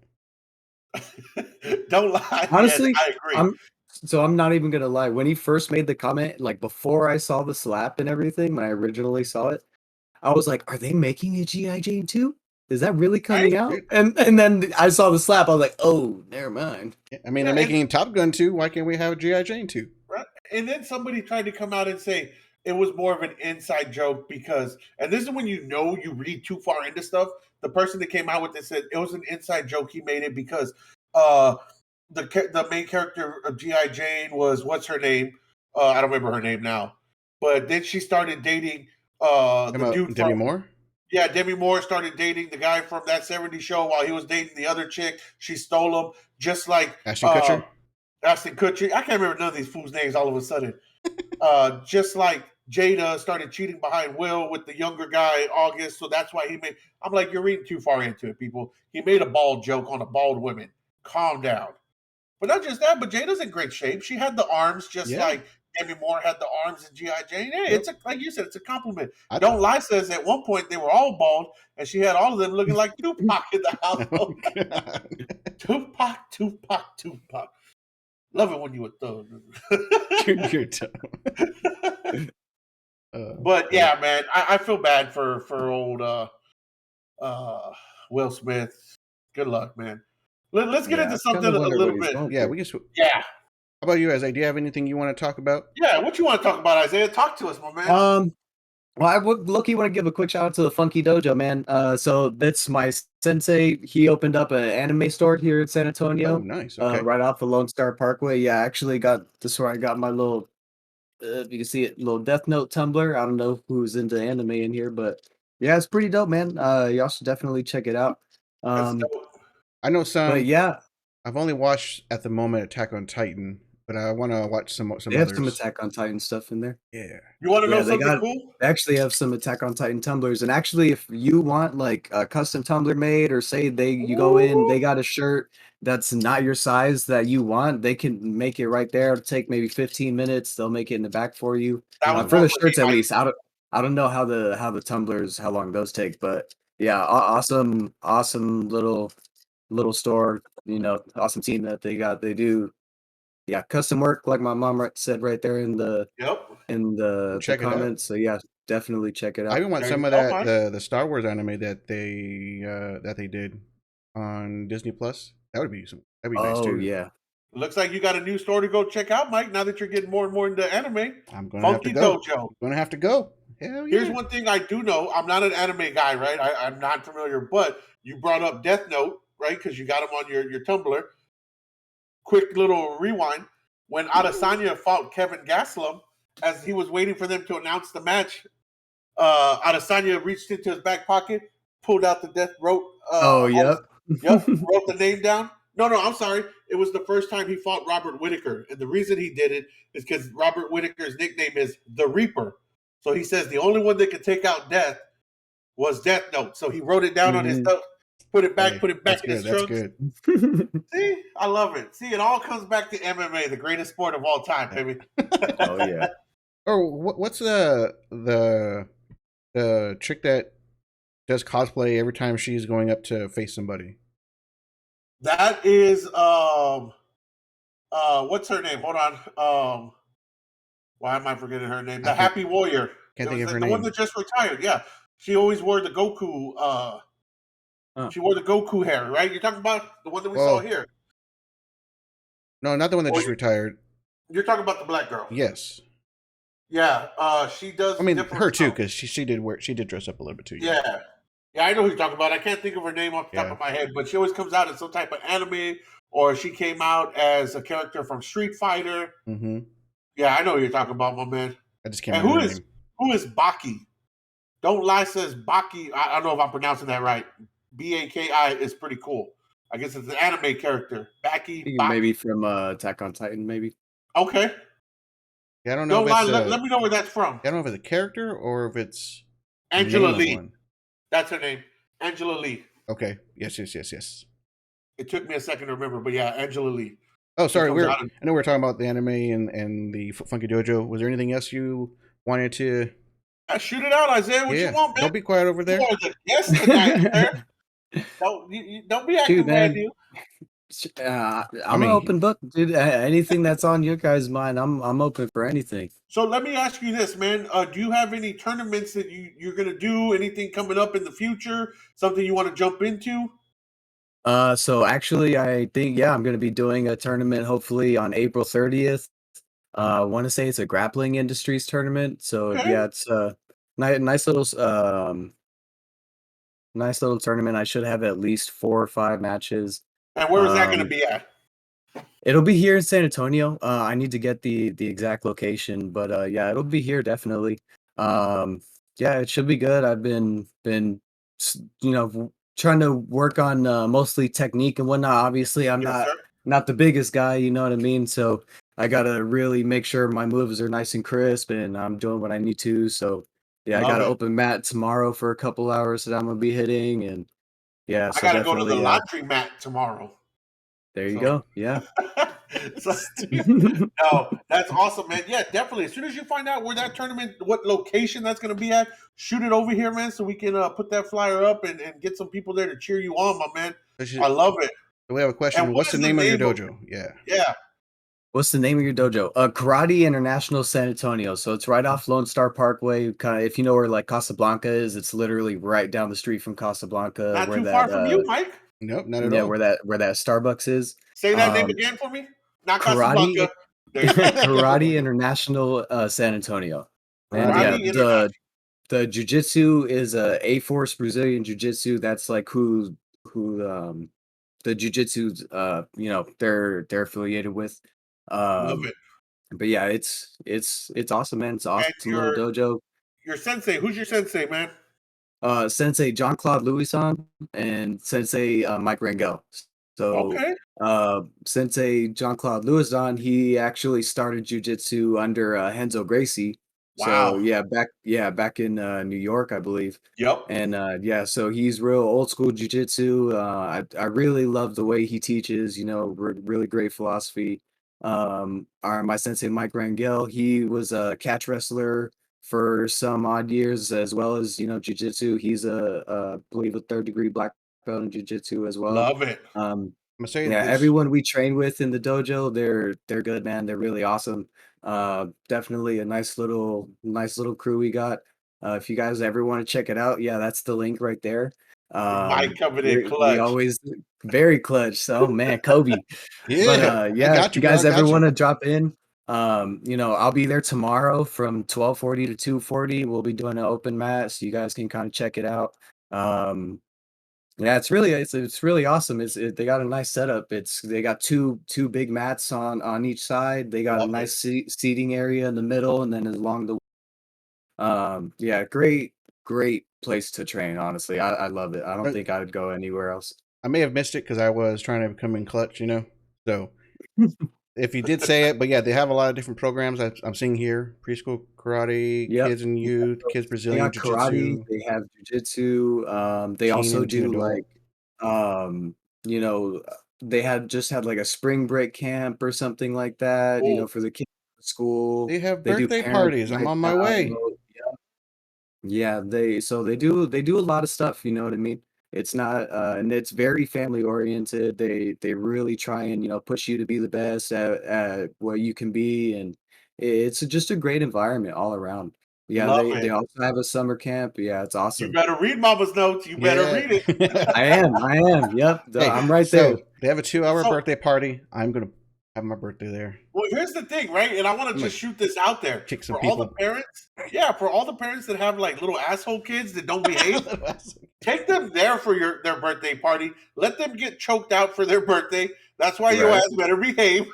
Don't lie. Honestly, Yes, I agree. I'm not even gonna lie. When he first made the comment, like before I saw the slap and everything, when I originally saw it, I was like, "Are they making a G.I. Jane 2? Is that really coming out?" And then I saw the slap. I was like, "Oh, never mind." I mean, Yeah, they're making Top Gun 2. Why can't we have G.I. Jane 2? Right? And then somebody tried to come out and say it was more of an inside joke because, and this is when you read too far into stuff. The person that came out with this said it was an inside joke. He made it because the main character of G.I. Jane was, what's her name? I don't remember her name now. But then she started dating the dude Demi from, Moore? Yeah, Demi Moore started dating the guy from That 70s Show while he was dating the other chick. She stole him, just like Ashton Kutcher? Ashton Kutcher. I can't remember none of these fools' names all of a sudden. Just like Jada started cheating behind Will with the younger guy, August. So that's why he made. I'm like, you're reading too far into it, people. He made a bald joke on a bald woman. Calm down. But not just that, but Jada's in great shape. She had the arms just like Demi Moore had the arms in G.I. Jane. Hey, it's like you said, it's a compliment. Don't Lie says at one point they were all bald, and she had all of them looking like Tupac in the house. Oh, God. Tupac. Love it when you were thug. You're dumb. But yeah, man, I feel bad for old Will Smith. Good luck, man. Let's get into something a little bit. Yeah, we can. Yeah. How about you, Isaiah? Do you have anything you want to talk about? Yeah, what you want to talk about, Isaiah? Talk to us, my man. Well, I would look. You want to give a quick shout out to the Funky Dojo, man. So that's my sensei. He opened up an anime store here in San Antonio. Oh, nice. Okay. Right off the Lone Star Parkway. Yeah, I actually got this is where I got my little. If you can see it, little Death Note tumbler. I don't know who's into anime in here, but yeah, it's pretty dope, man. Y'all should definitely check it out. That's dope. I know some. But yeah, I've only watched at the moment Attack on Titan, but I want to watch some they have others. some Attack on Titan stuff in there. Yeah. You want to know Yeah, something cool? They actually have some Attack on Titan tumblers, and actually, if you want like a custom tumbler made, or say you go in, they got a shirt that's not your size that you want, they can make it right there. It'll take maybe 15 minutes. They'll make it in the back for you. For the shirts, at least. I don't know how the tumblers, how long those take, but yeah, awesome little store. Awesome team that they got. They do. Yeah, custom work, like my mom said right there in the comments. So yeah, definitely check it out. I even want some of that the Star Wars anime that they did on Disney Plus. That would be that'd be nice too. Oh yeah. Looks like you got a new store to go check out, Mike. Now that you're getting more and more into anime, I'm gonna Funky Dojo. I'm gonna have to go. Hell yeah. Here's one thing I do know. I'm not an anime guy, right? I'm not familiar, but you brought up Death Note, right? Because you got him on your Tumblr. Quick little rewind. When Adesanya fought Kevin Gastelum, as he was waiting for them to announce the match, Adesanya reached into his back pocket, pulled out the wrote Yep. wrote the name down. No, I'm sorry. It was the first time he fought Robert Whitaker, and the reason he did it is because Robert Whitaker's nickname is the Reaper. So he says the only one that could take out Death was Death Note. So he wrote it down on his note, put it back That's in his good. That's trunk. good. See, I love it. See, it all comes back to MMA, the greatest sport of all time, baby. Oh yeah. Or what's the chick that does cosplay every time she's going up to face somebody? That is what's her name? Hold on. Why am I forgetting her name? The Happy Warrior. Can't think of her the name. one that just retired. Yeah, she always wore the Goku. She wore the Goku hair, right? You're talking about the one that we saw here. No, not the one that just retired. You're talking about the black girl. Yes. Yeah. She does. I mean, her too, because she did dress up a little bit too. Yeah. Yeah, I know who you're talking about. I can't think of her name off the top of my head, but she always comes out in some type of anime, or she came out as a character from Street Fighter. Mm-hmm. Yeah, I know who you're talking about, my man. I just can't remember her name. Who is Baki? Don't Lie says Baki. I don't know if I'm pronouncing that right. Baki is pretty cool. I guess it's an anime character. Baki. Maybe from Attack on Titan, maybe. Okay. Yeah, I don't know. Let me know where that's from. I don't know if it's a character or if it's Angela Lee. That's her name. Angela Lee. Okay. Yes. It took me a second to remember, but yeah, Angela Lee. Oh, sorry. I know we're talking about the anime and the Funky Dojo. Was there anything else you wanted to? Shoot it out, Isaiah. What you want, man? Don't be quiet over there. You are the guest tonight, sir. Don't be acting bad, you. I'm an open book, dude. Anything that's on your guys' mind, I'm open for anything. So let me ask you this, man. Do you have any tournaments that you're gonna do? Anything coming up in the future? Something you want to jump into? So actually, I think I'm gonna be doing a tournament hopefully on April 30th. I want to say it's a grappling industries tournament. So yeah, it's a nice little tournament. I should have at least 4 or 5 matches. And where is that going to be at? It'll be here in San Antonio. I need to get the exact location, but yeah, it'll be here definitely. Yeah, it should be good. I've been trying to work on mostly technique and whatnot. Obviously, I'm not the biggest guy, you know what I mean? So I gotta really make sure my moves are nice and crisp and I'm doing what I need to. So yeah, I got an open mat tomorrow for a couple hours that I'm gonna be hitting, and yeah, I gotta go to the laundry mat tomorrow. There you go. Yeah. No, that's awesome, man. Yeah, definitely. As soon as you find out where that tournament, what location that's going to be at, shoot it over here, man, so we can put that flyer up and get some people there to cheer you on, my man. I love it. We have a question. What's the name of your dojo? Yeah. What's the name of your dojo? Karate International San Antonio. So it's right off Lone Star Parkway. Kind of, if you know where like Casablanca is, it's literally right down the street from Casablanca. Not too far from you, Mike. Nope, not at all. Yeah, where that Starbucks is. Say that name again for me. Not Karate, Casablanca. Karate International San Antonio. And yeah, the jiu-jitsu is A-Force Brazilian Jiu-Jitsu. That's like who the jiu-jitsu's they're affiliated with. Love it. But yeah, it's awesome, man. It's awesome little dojo. Your sensei, who's your sensei, man? Sensei Jean-Claude Louison and Sensei Mike Rangel. So Sensei Jean-Claude Louison, he actually started jiu-jitsu under Renzo Gracie. Wow. So back in New York, I believe. Yep. And so he's real old school jiu-jitsu. I really love the way he teaches, really great philosophy. My sensei Mike Rangel, he was a catch wrestler for some odd years, as well as jiu-jitsu. He's I believe a 3rd-degree black belt in jiu-jitsu as well. Love it. Everyone we train with in the dojo, they're good, man. They're really awesome. Definitely a nice little crew we got. If you guys ever want to check it out, that's the link right there. Mike coming in clutch. We always very clutch. So man, Kobe. Yeah. But if you guys ever want to drop in, I'll be there tomorrow from 12:40 to 2:40. We'll be doing an open mat, so you guys can kind of check it out. It's really awesome. They got a nice setup. They got two big mats on each side. They got a nice seating area in the middle, and then along the great place to train. Honestly, I love it. I don't think I would go anywhere else. I may have missed it because I was trying to come in clutch, So if you did say it, but yeah, they have a lot of different programs I'm seeing here: preschool karate, Yep. kids and youth, kids They Brazilian got karate. jiu-jitsu, They have jujitsu. They teen also and teen do adult. um, you know, they had like a spring break camp or something like that. Oh, For the kids at school. They have They do birthday parent parties. I'm nights on my way. out. Yeah, they do a lot of stuff, you know what I mean? It's not and it's very family oriented. They really try and, push you to be the best at what you can be, and it's just a great environment all around. Yeah, love they it. also have a summer camp. Yeah, it's You awesome. better read Mama's notes. You better Yeah. read it. I am. Yep, Hey, I'm right there. so they have a 2-hour So, birthday party. I'm gonna have my birthday there. well, here's the thing, right? And I want to I'm gonna just shoot this out there kick some for all the people. parents. Yeah, for all the parents that have like little asshole kids that don't behave, take them there for their birthday party. Let them get choked out for their birthday. That's why your Right. ass better behave.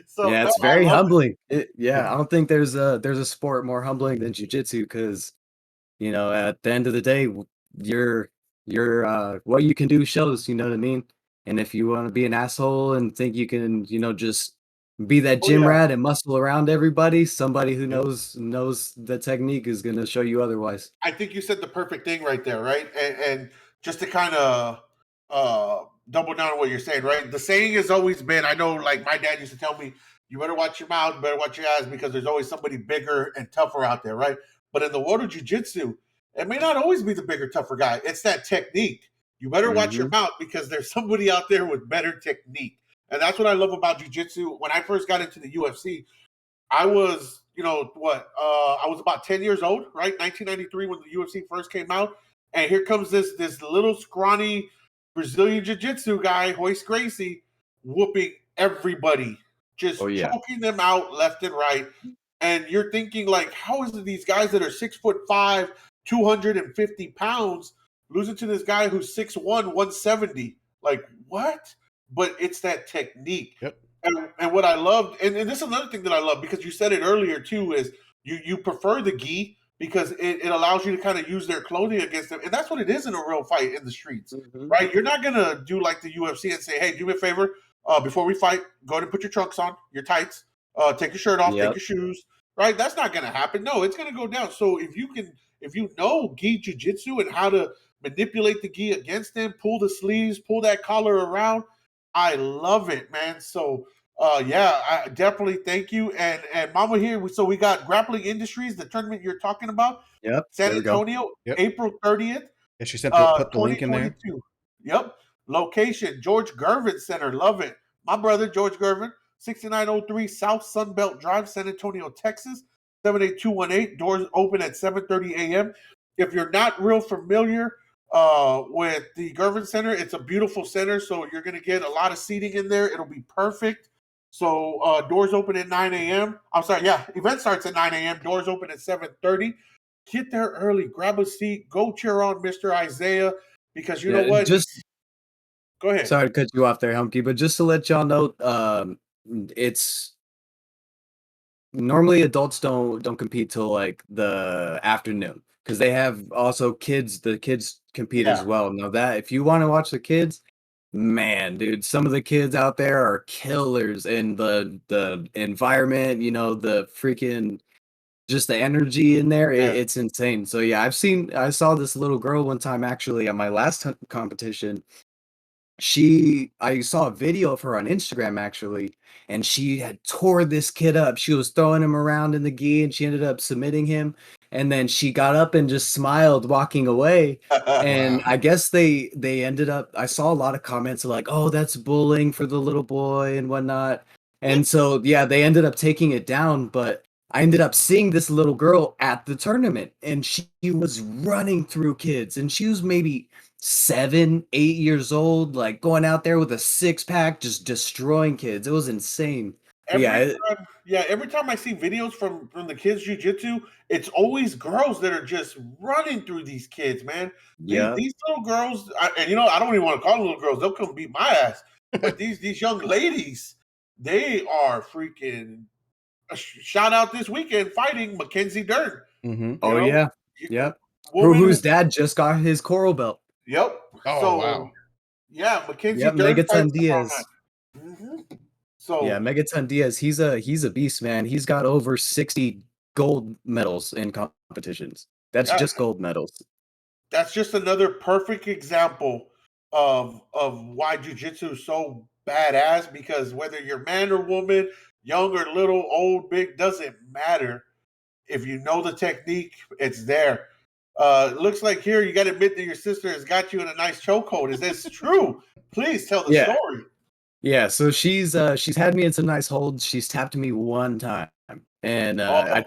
So Yeah, no, it's I very love it. humbling. Yeah, I don't think there's a sport more humbling than jujitsu because at the end of the day, what you can do shows, you know what I mean? And if you want to be an asshole and think you can, just be that Oh gym yeah, rat and muscle around everybody, somebody who Yep. knows the technique is gonna show you otherwise. I think you said the perfect thing right there, right? And just to kind of double down on what you're saying, right? The saying has always been, I know, like my dad used to tell me, you better watch your mouth, you better watch your ass because there's always somebody bigger and tougher out there, right? But in the world of jujitsu, it may not always be the bigger, tougher guy. It's that technique. You better watch your Hmm. mouth because there's somebody out there with better technique. And that's what I love about jujitsu. When I first got into the UFC, I was, I was about 10 years old, right? 1993 when the UFC first came out. And here comes this little scrawny Brazilian jiu-jitsu guy, Hoist Gracie, whooping everybody, Oh just yeah. choking them out left and right. And you're thinking, like, how is it these guys that are 6'5", 250 pounds, losing to this guy who's 6'1", 170? Like, what? But it's that technique. Yep. And what I loved, and this is another thing that I love because you said it earlier too, is you prefer the gi because it allows you to kind of use their clothing against them, and that's what it is in a real fight in the streets, Hmm. right? You're not gonna do like the UFC and say, "Hey, do me a favor, before we fight, go ahead and put your trunks on, your tights, take your shirt off, take Yep. your shoes." Right? That's not gonna happen. No, it's gonna go down. So if you know gi jujitsu and how to manipulate the gi against them, pull the sleeves, pull that collar around, I love it, man. So yeah, I definitely thank you. And Mama here, so we got Grappling Industries, the tournament you're talking about, Yep. San There we go. Antonio, Yep. April 30th, And she sent put the link in there. 2022. Yep. Location, George Gervin Center. Love it. My brother, George Gervin, 6903 South Sunbelt Drive, San Antonio, Texas, 78218. Doors open at 7:30 a.m. If you're not real familiar with the Gervin Center, it's a beautiful center. So you're going to get a lot of seating in there. It'll be perfect. So doors open at 9 a.m. I'm sorry, yeah, event starts at 9 a.m. Doors open at 7:30. Get there early, grab a seat, go cheer on Mr. Isaiah because you know Yeah, what? just Go ahead. sorry to cut you off there, Humpty, but just to let y'all know, it's normally adults don't compete till like the afternoon because they have also kids. The kids compete as Yeah. well. Now that if you want to watch the kids, man, dude, some of the kids out there are killers, and the environment, the freaking just the energy in there, Yeah. it's insane. So yeah, I saw this little girl one time actually at my last competition. I saw a video of her on Instagram actually, and she had tore this kid up. She was throwing him around in the gi, and she ended up submitting him. And then she got up and just smiled walking away. And Wow. I guess they ended up. I saw a lot of comments like, "Oh, that's bullying for the little boy and whatnot." And so yeah, they ended up taking it down. But I ended up seeing this little girl at the tournament, and she was running through kids, and she was maybe 7, 8 years old, like going out there with a six pack, just destroying kids. It was insane. But yeah, Every time I see videos from the kids jujitsu, it's always girls that are just running through these kids, man. yeah, These little girls, and I don't even want to call them little girls. They'll come beat my ass. But these young ladies, they are freaking. Shout out this weekend fighting Mackenzie Dern. Mm-hmm. You oh know, yeah, yep. woman. Whose dad just got his coral belt. Yep. Oh So wow. Yeah, Mackenzie Yep, Dern fights Megaton tomorrow Diaz. night. Yeah, So Megaton Diaz. He's a beast, man. He's got over 60 gold medals in competitions. That's yeah, just gold medals. that's just another perfect example of why jujitsu is so badass. Because whether you're man or woman, young or little, old, big, doesn't matter. If you know the technique, it's there. It looks like here you got to admit that your sister has got you in a nice chokehold. Is this true? Please tell the Yeah. story. Yeah, so she's had me in some nice holds. She's tapped me one time. And Oh, I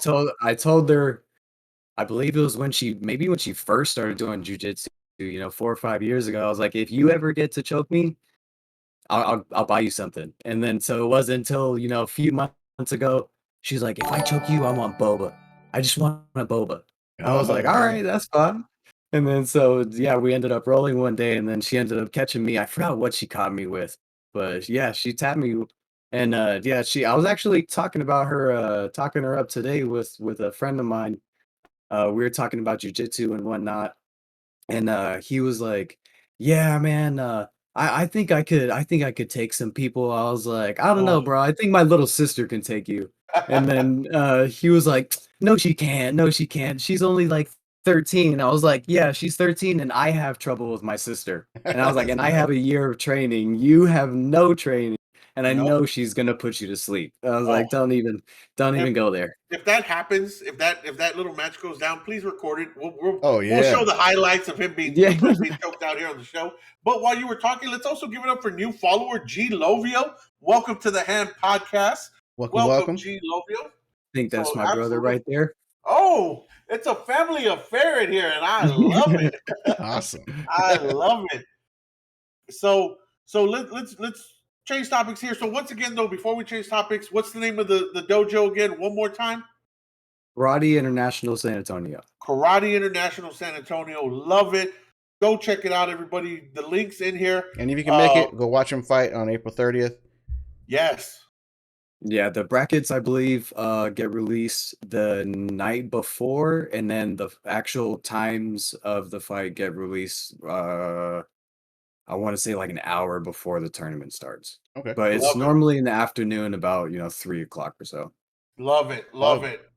told her, I believe it was when she first started doing jujitsu, 4 or 5 years ago. I was like, if you ever get to choke me, I'll buy you something. And then so it wasn't until, a few months ago, she's like, if I choke you, I want boba. I just want a boba. I was like, all Okay. right, that's fine. And then so yeah, we ended up rolling one day, and then she ended up catching me. I forgot what she caught me with, but yeah, she tapped me. And yeah, she I was actually talking her up today with a friend of mine. We were talking about jujitsu and whatnot, and he was like, "Yeah, man, I think I could take some people." I was like, "I don't oh. know, bro. I think my little sister can take you." And then he was like, "No, she can't. No, she can't. She's only like 13." I was like, "Yeah, she's 13, and I have trouble with my sister." And I was like, "And I have a year of training. You have no training, and I Nope. know she's gonna put you to sleep." I was Oh, like, don't if even go there." if that happens, if that little match goes down, please record it. Oh We'll show yeah. the highlights of him being Yeah. of her being choked out here on the show. But while you were talking, let's also give it up for new follower G Lovio. Welcome to the Hand Podcast. Welcome, Welcome, welcome. G Lovio. Think that's So my brother absolutely. right there. Oh, it's a family affair in here, and I love it. Awesome. I love it. So let's change topics here. So once again, though, before we change topics, what's the name of the dojo again? One more time. Karate International San Antonio. Karate International San Antonio. Love it. Go check it out, everybody. The link's in here. And if you can make it, go watch him fight on April 30th. Yes. Yeah, the brackets I believe get released the night before, and then the actual times of the fight get released I want to say like an hour before the tournament starts. Okay, But cool. it's Love it. normally in the afternoon about 3 o'clock or so. Love it. Love it.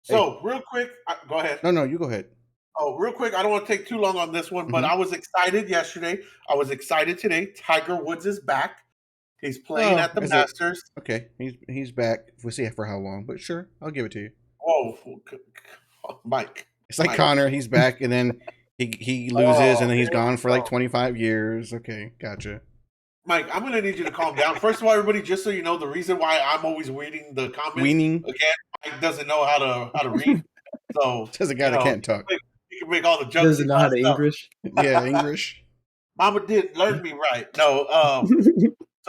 So real quick, go ahead. No, you go ahead. Oh, real quick, I don't want to take too long on this one, but Mhm. I was excited yesterday. I was excited today. Tiger Woods is back. He's playing at the is it- Masters. Okay, he's back. We'll see for how long, but sure, I'll give it to you. Whoa, Mike. It's like Mike. Connor. He's back, and then he loses, and then he's here gone we for like go. 25 years. Okay, gotcha. Mike, I'm gonna need you to calm down. First of all, everybody, just so you know, the reason why I'm always reading the comments Weaning again, Mike doesn't know how to read. So says a guy that can't talk. he can make all the He jokes. doesn't know how to stuff. English. Yeah, English. Mama didn't learn me right. No.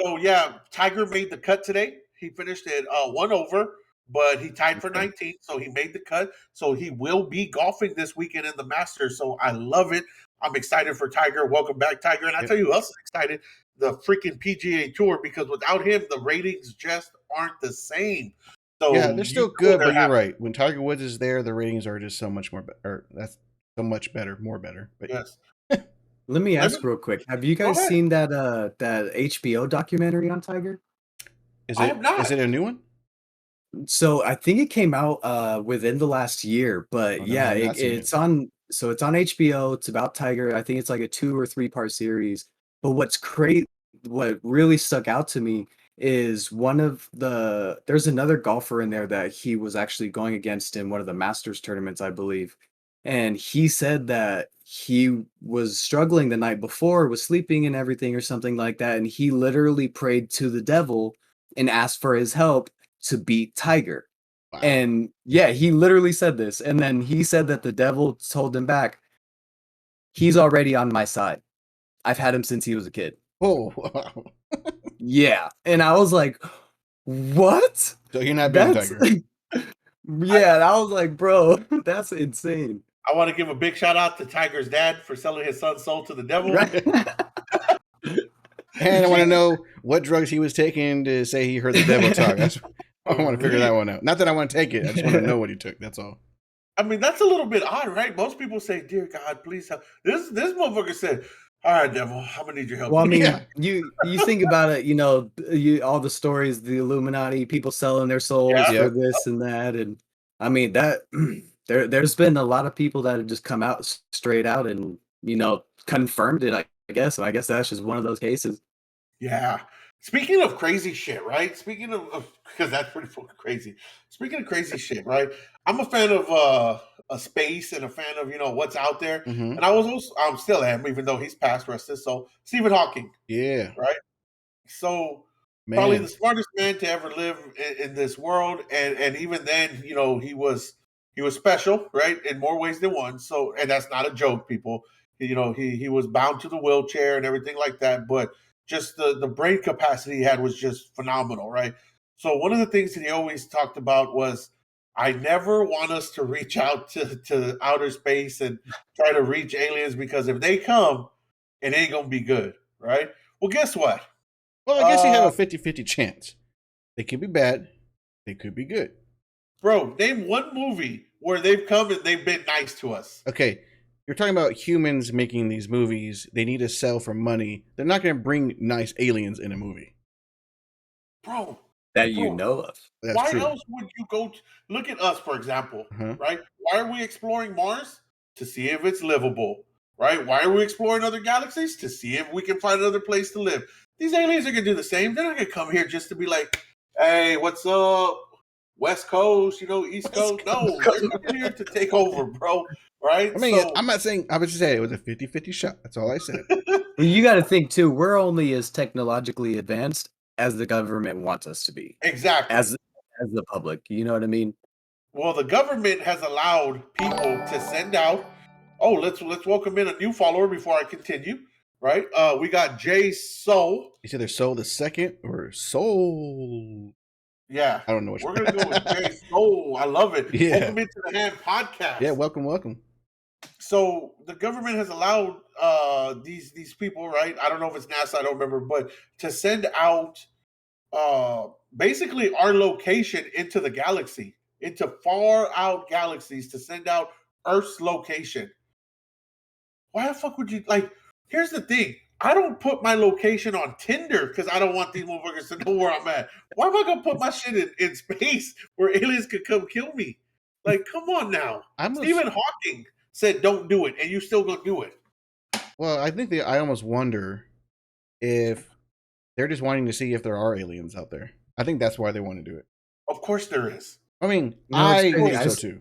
So yeah, Tiger made the cut today. He finished at 1 over, but he tied for 19, so he made the cut. So he will be golfing this weekend in the Masters. So I love it. I'm excited for Tiger. Welcome back, Tiger. And I tell you who else is excited: the freaking PGA Tour, because without him, the ratings just aren't the same. So Yeah, they're still good, but you're happy. right. When Tiger Woods is there, the ratings are just so much more better. That's so much better, more better. But Yes. Let me ask real quick. Have you guys ahead. seen that HBO documentary on Tiger? is I it have not. is it a new one? So I think it came out within the last year, but Oh, no, I yeah, have not seen it's on HBO. It's about Tiger. I think it's like a 2 or 3 part series. But what really stuck out to me is there's another golfer in there that he was actually going against in one of the Masters tournaments, I believe. And he said that he was struggling the night before, was sleeping and everything or something like that. And he literally prayed to the devil and asked for his help to beat Tiger. Wow. And yeah, he literally said this. And then he said that the devil told him back, he's already on my side. I've had him since he was a kid. Oh, wow. Yeah. And I was like, what? So you're not beating That's Tiger. yeah. And I was like, bro, that's insane. I want to give a big shout out to Tiger's dad for selling his son's soul to the devil. Right? And I want to know what drugs he was taking to say he heard the devil talk. I want to figure that one out. Not that I want to take it. I just want to know what he took. That's all. I mean, that's a little bit odd, right? Most people say, "Dear God, please help." This motherfucker said, All right, Devil. I'm gonna need your help. Well, I mean, Yeah. you think about it, all the stories, the Illuminati, people selling their souls Yeah. for Yep. this and that, and I mean that there's been a lot of people that have just come out straight out and confirmed it. I guess, and I guess that's just one of those cases. Yeah. Speaking of crazy shit, right? Speaking of because that's pretty fucking crazy. Speaking of crazy shit, right? I'm a fan of a space and a fan of what's out there. Hmm. And I'm still am, even though he's past rested. So Stephen Hawking, Yeah, right? So probably the man. smartest man to ever live in this world, and even then, he was special, right, in more ways than one. So, and that's not a joke, people. He was bound to the wheelchair and everything like that, but just the brain capacity he had was just phenomenal, right? So one of the things that he always talked about was, I never want us to reach out to outer space and try to reach aliens, because if they come, it ain't gonna be good, right? Well, guess what? Well, I guess you have Uh, a 50-50 chance. They could be bad. They could be good. Bro, name one movie where they've come and they've been nice to us. Okay, you're talking about humans making these movies. They need to sell for money. They're not going to bring nice aliens in a movie. Bro, That you bro, know of. That's why true. else would you go look at us, for example, Uh-huh. right? Why are we exploring Mars? To see if it's livable, right? Why are we exploring other galaxies? To see if we can find another place to live. These aliens are gonna do the same. They're not gonna come here just to be like, hey, what's up? West Coast, East Coast. No, they're coming here to take over, bro. Right? I mean, So I'm not saying, I was just saying it was a 50-50 shot. That's all I said. Well, you got to think too. We're only as technologically advanced as the government wants us to be, exactly. as the public. You know what I mean? Well, the government has allowed people to send out. Oh, let's welcome in a new follower before I continue. Right? We got Jay Soul. It's either Soul the Second or Soul. Yeah, I don't know which we're one. gonna go with Jay Soul. I love it. Yeah. Welcome into the Hand Podcast. Yeah, welcome. So the government has allowed these people, right? I don't know if it's NASA, I don't remember, but to send out basically our location into the galaxy, into far out galaxies, to send out Earth's location. Why the fuck would you like? Here's the thing. I don't put my location on Tinder because I don't want these motherfuckers to know where I'm at. Why am I gonna put my shit in space where aliens could come kill me? Like, come on now. Stephen Hawking said don't do it, and you still gonna do it. Well, I think I almost wonder if they're just wanting to see if there are aliens out there. I think that's why they want to do it. Of course there is. I mean, No, it's I crazy. think so too.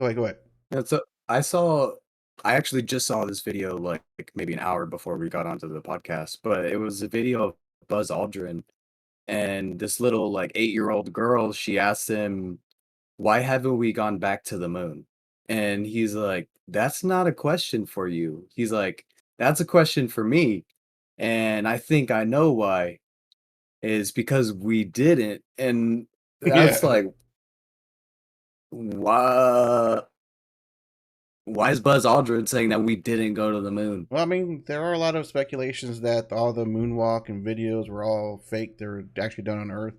Go ahead. So I actually just saw this video like maybe an hour before we got onto the podcast, but it was a video of Buzz Aldrin and this little like 8-year-old girl. She asked him, "Why haven't we gone back to the moon?" And he's like, "That's not a question for you." He's like, "That's a question for me, and I think I know why. Is because we didn't." And that's Yeah. like, why? Why is Buzz Aldrin saying that we didn't go to the moon? Well, I mean, there are a lot of speculations that all the moonwalk and videos were all fake. They were actually done on Earth.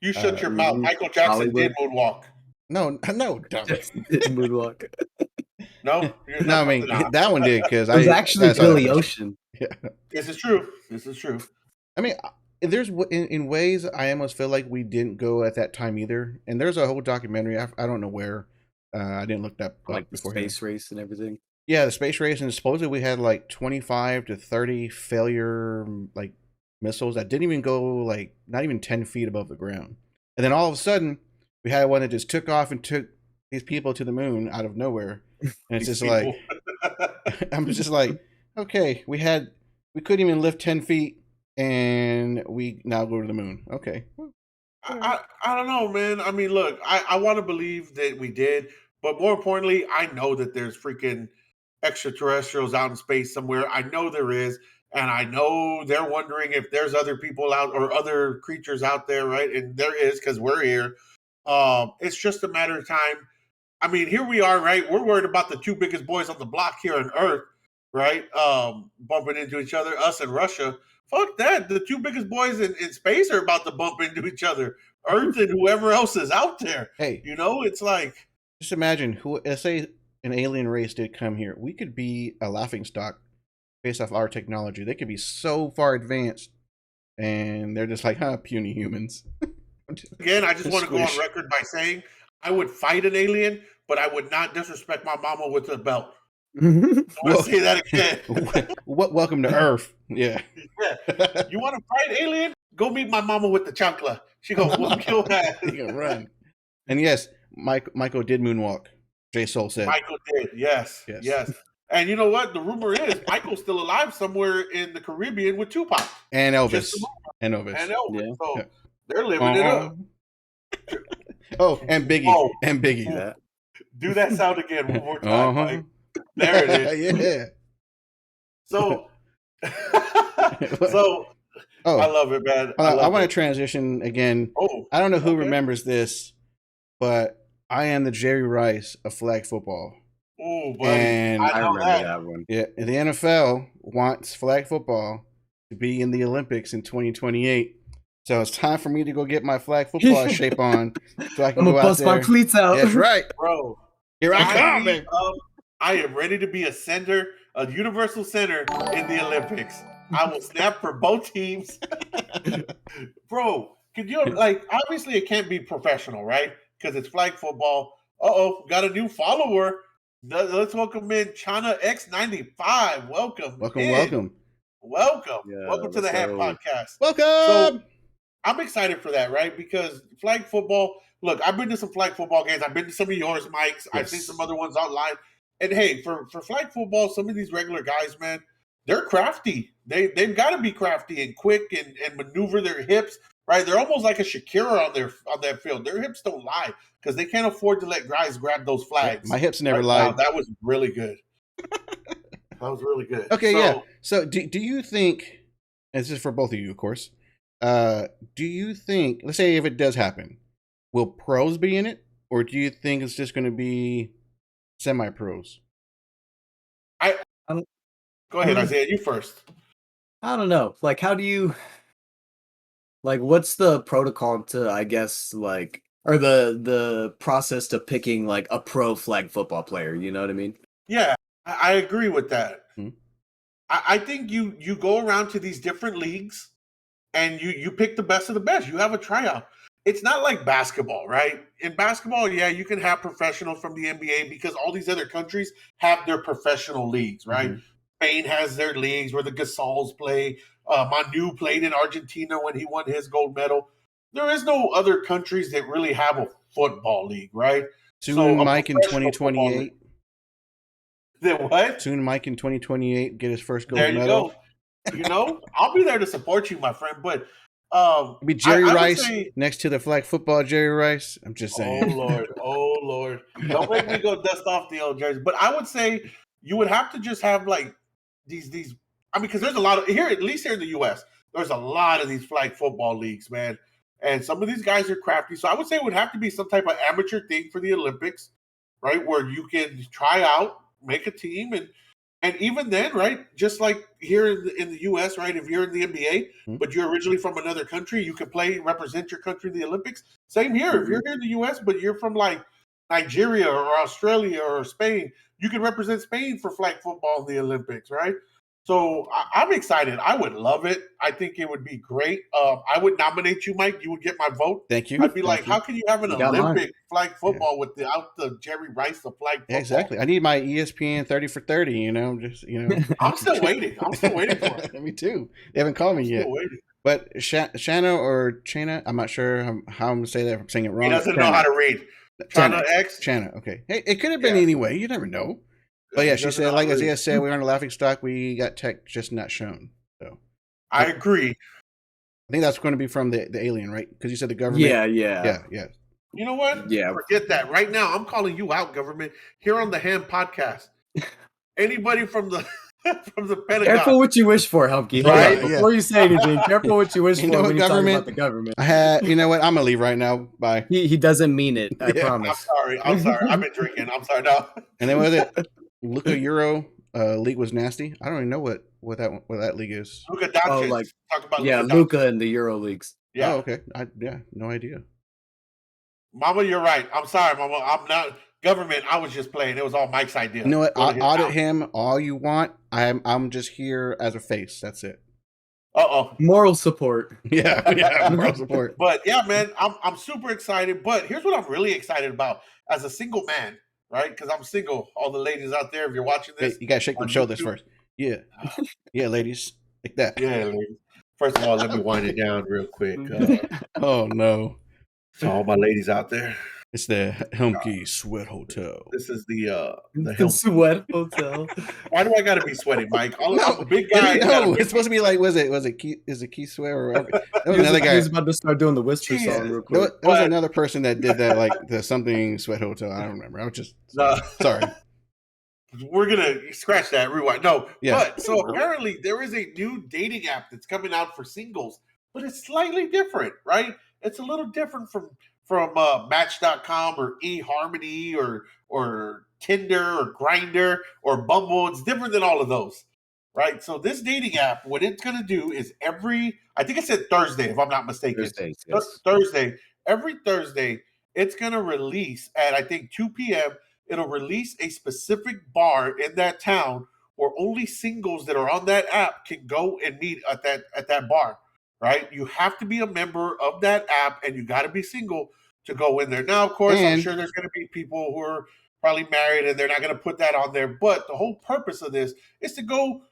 You shut your mouth. Mhm. Michael Jackson did Hollywood. moonwalk. No, dumb. Didn't moonwalk. No, No, I mean that one did because It was I actually saw that Billy first. Ocean. Yeah. This is true. This is true. I mean, there's in ways I almost feel like we didn't go at that time either. And there's a whole documentary. I don't know where. I didn't look that Like up the before. space race and everything. Yeah, the space race, and supposedly we had like 25 to 30 failure like missiles that didn't even go like not even 10 feet above the ground. And then all of a sudden, we had one that just took off and took these people to the moon out of nowhere. And it's just like, I'm just like, okay, we couldn't even lift 10 feet and we now go to the moon. Okay. I don't know, man. I mean, look, I want to believe that we did, but more importantly, I know that there's freaking extraterrestrials out in space somewhere. I know there is, and I know they're wondering if there's other people out or other creatures out there, right? And there is because we're here. It's just a matter of time. I mean, here we are, right? We're worried about the two biggest boys on the block here on Earth, right? Bumping into each other, us and Russia. Fuck that. The two biggest boys in space are about to bump into each other. Earth and whoever else is out there. Hey, It's like, just imagine let's say an alien race did come here. We could be a laughing stock based off our technology. They could be so far advanced, and they're just like, puny humans. Again, I just want to go on Squish. record by saying I would fight an alien, but I would not disrespect my mama with a belt. I want to say that again. Welcome to Earth. Yeah. Yeah. You want to fight alien? Go meet my mama with the chancla. She gonna whoop your ass. He can run. And yes, Michael did moonwalk. J Soul said. Michael did. Yes. And you know what? The rumor is Michael's still alive somewhere in the Caribbean with Tupac And Elvis. Just the And Elvis. Yeah. So they're living it up. Oh, and Biggie. Oh. And Biggie. Yeah. Do that sound again one more time, Mike. There it is. Yeah. So, I love it, man. I want to transition again. Oh, I don't know who remembers this, but I am the Jerry Rice of flag football. Oh, buddy. And I remember that one. Yeah, the NFL wants flag football to be in the Olympics in 2028. So it's time for me to go get my flag football shape on, so I can go out bust there. my cleats out. That's right, bro. Here I come, man. I am ready to be a center, a universal center in the Olympics. I will snap for both teams. Bro, could you, like, obviously it can't be professional, right? Because it's flag football. Got a new follower. Let's welcome in China X95. Welcome. Welcome. Yeah, welcome to the Ham Podcast. Welcome. So, I'm excited for that, right? Because flag football, look, I've been to some flag football games. I've been to some of yours, Mike's. I've seen some other ones online. And hey, for flag football, some of these regular guys, man, they're crafty. They've got to be crafty and quick and maneuver their hips, right? They're almost like a Shakira on that field. Their hips don't lie because they can't afford to let guys grab those flags. My hips never lied. Wow, that was really good. That was really good. Okay, yeah. So do you think, and this is for both of you, of course, do you think, let's say if it does happen, will pros be in it? Or do you think it's just going to be semi-pros? Go ahead, Isaiah. You first. I don't know. Like, how do you, like, what's the protocol to, I guess, like, or the process to picking, like, a pro flag football player? You know what I mean? Yeah, I agree with that. Hmm. I think you go around to these different leagues and you pick the best of the best. You have a tryout. It's not like basketball, right? In basketball, yeah, you can have professionals from the NBA because all these other countries have their professional leagues, right? Mm-hmm. Spain has their leagues where the Gasols play. Manu played in Argentina when he won his gold medal. There is no other countries that really have a football league, right? Soon Mike in 2028. Then what? Soon Mike in 2028 get his first gold There you medal. go. You know, I'll be there to support you, my friend. But be Jerry I Rice say, next to the flag football Jerry Rice. I'm just saying. Oh Lord. Don't make me go dust off the old jersey. But I would say you would have to just have like these. I mean, because there's a lot of here, at least here in the U.S. There's a lot of these flag football leagues, man, and some of these guys are crafty. So I would say it would have to be some type of amateur thing for the Olympics, right, where you can try out, make a team, and even then, right, just like here in the U.S., right, if you're in the NBA, but you're originally from another country, you can represent your country in the Olympics. Same here. If you're here in the U.S., but you're from like Nigeria or Australia or Spain, you can represent Spain for flag football in the Olympics, right? So I'm excited. I would love it. I think it would be great. I would nominate you, Mike. You would get my vote. Thank you. I'd be like, how can you have an Olympic flag football without the Jerry Rice of flag football? Exactly. I need my ESPN 30 for 30, I'm still waiting. I'm still waiting for it. Me too. They haven't called me yet. Still waiting. But Shana or Chana, I'm not sure how I'm going to say that. If I'm saying it wrong. He doesn't know how to read. Chana X? Chana, okay. Hey, it could have been any way. You never know. But yeah, she said, like Isaiah said, we're on a laughing stock. We got tech just not shown. So I agree. I think that's going to be from the alien, right? Because you said the government. Yeah. You know what? Yeah. Forget that. Right now, I'm calling you out, government, here on the Ham Podcast. Anybody from the Pentagon. Careful what you wish for, Humpky. Right? Before you say anything, careful what you wish You for know when what, you're talking about the government. You know what? I'm going to leave right now. Bye. He doesn't mean it. I promise. I'm sorry. I've been drinking. I'm sorry. No. And then with it, Luka Euro league was nasty. I don't even know what that league is. Luka Doncic. Talk about Luka and the Euro leagues. Yeah. Oh, okay. No idea. Mama, you're right. I'm sorry, Mama. I'm not. government, I was just playing. It was all Mike's idea. You know what? Go to his Audit house. him all you want. I'm just here as a face. That's it. Uh-oh. Moral support. Yeah, moral support. But yeah, man, I'm super excited. But here's what I'm really excited about as a single man, right? Because I'm single. All the ladies out there, if you're watching Hey, this, you gotta shake them on shoulders YouTube. first. Yeah, yeah, ladies, like that. Yeah, ladies. First of all, let me wind it down real quick. Oh no, To all my ladies out there, it's the Helmke Sweat Hotel. this is the The help. Sweat Hotel. Why do I gotta be sweaty, Mike? I'm a big No, guy. no, it's supposed to be like, was it Keith? Is it Keith Sweat or that was He another was guy? about to start doing the whisper Jesus. song real There quick. was But- another person that did that, like the something Sweat Hotel. I don't remember. I was just No. sorry. We're gonna scratch that, rewind. No, Yeah. but so apparently there is a new dating app that's coming out for singles, but it's slightly different, right? It's a little different from Match.com or eHarmony or Tinder or Grinder or Bumble. It's different than all of those, right? So this dating app, what it's gonna do is I think it said Thursday, if I'm not mistaken. Thursdays, yes. Thursday, every Thursday, it's gonna release at I think 2 p.m. It'll release a specific bar in that town where only singles that are on that app can go and meet at that bar. Right? You have to be a member of that app, and you got to be single to go in there. Now, of course, I'm And- sure there's going to be people who are probably married, and they're not going to put that on there. But the whole purpose of this is to go.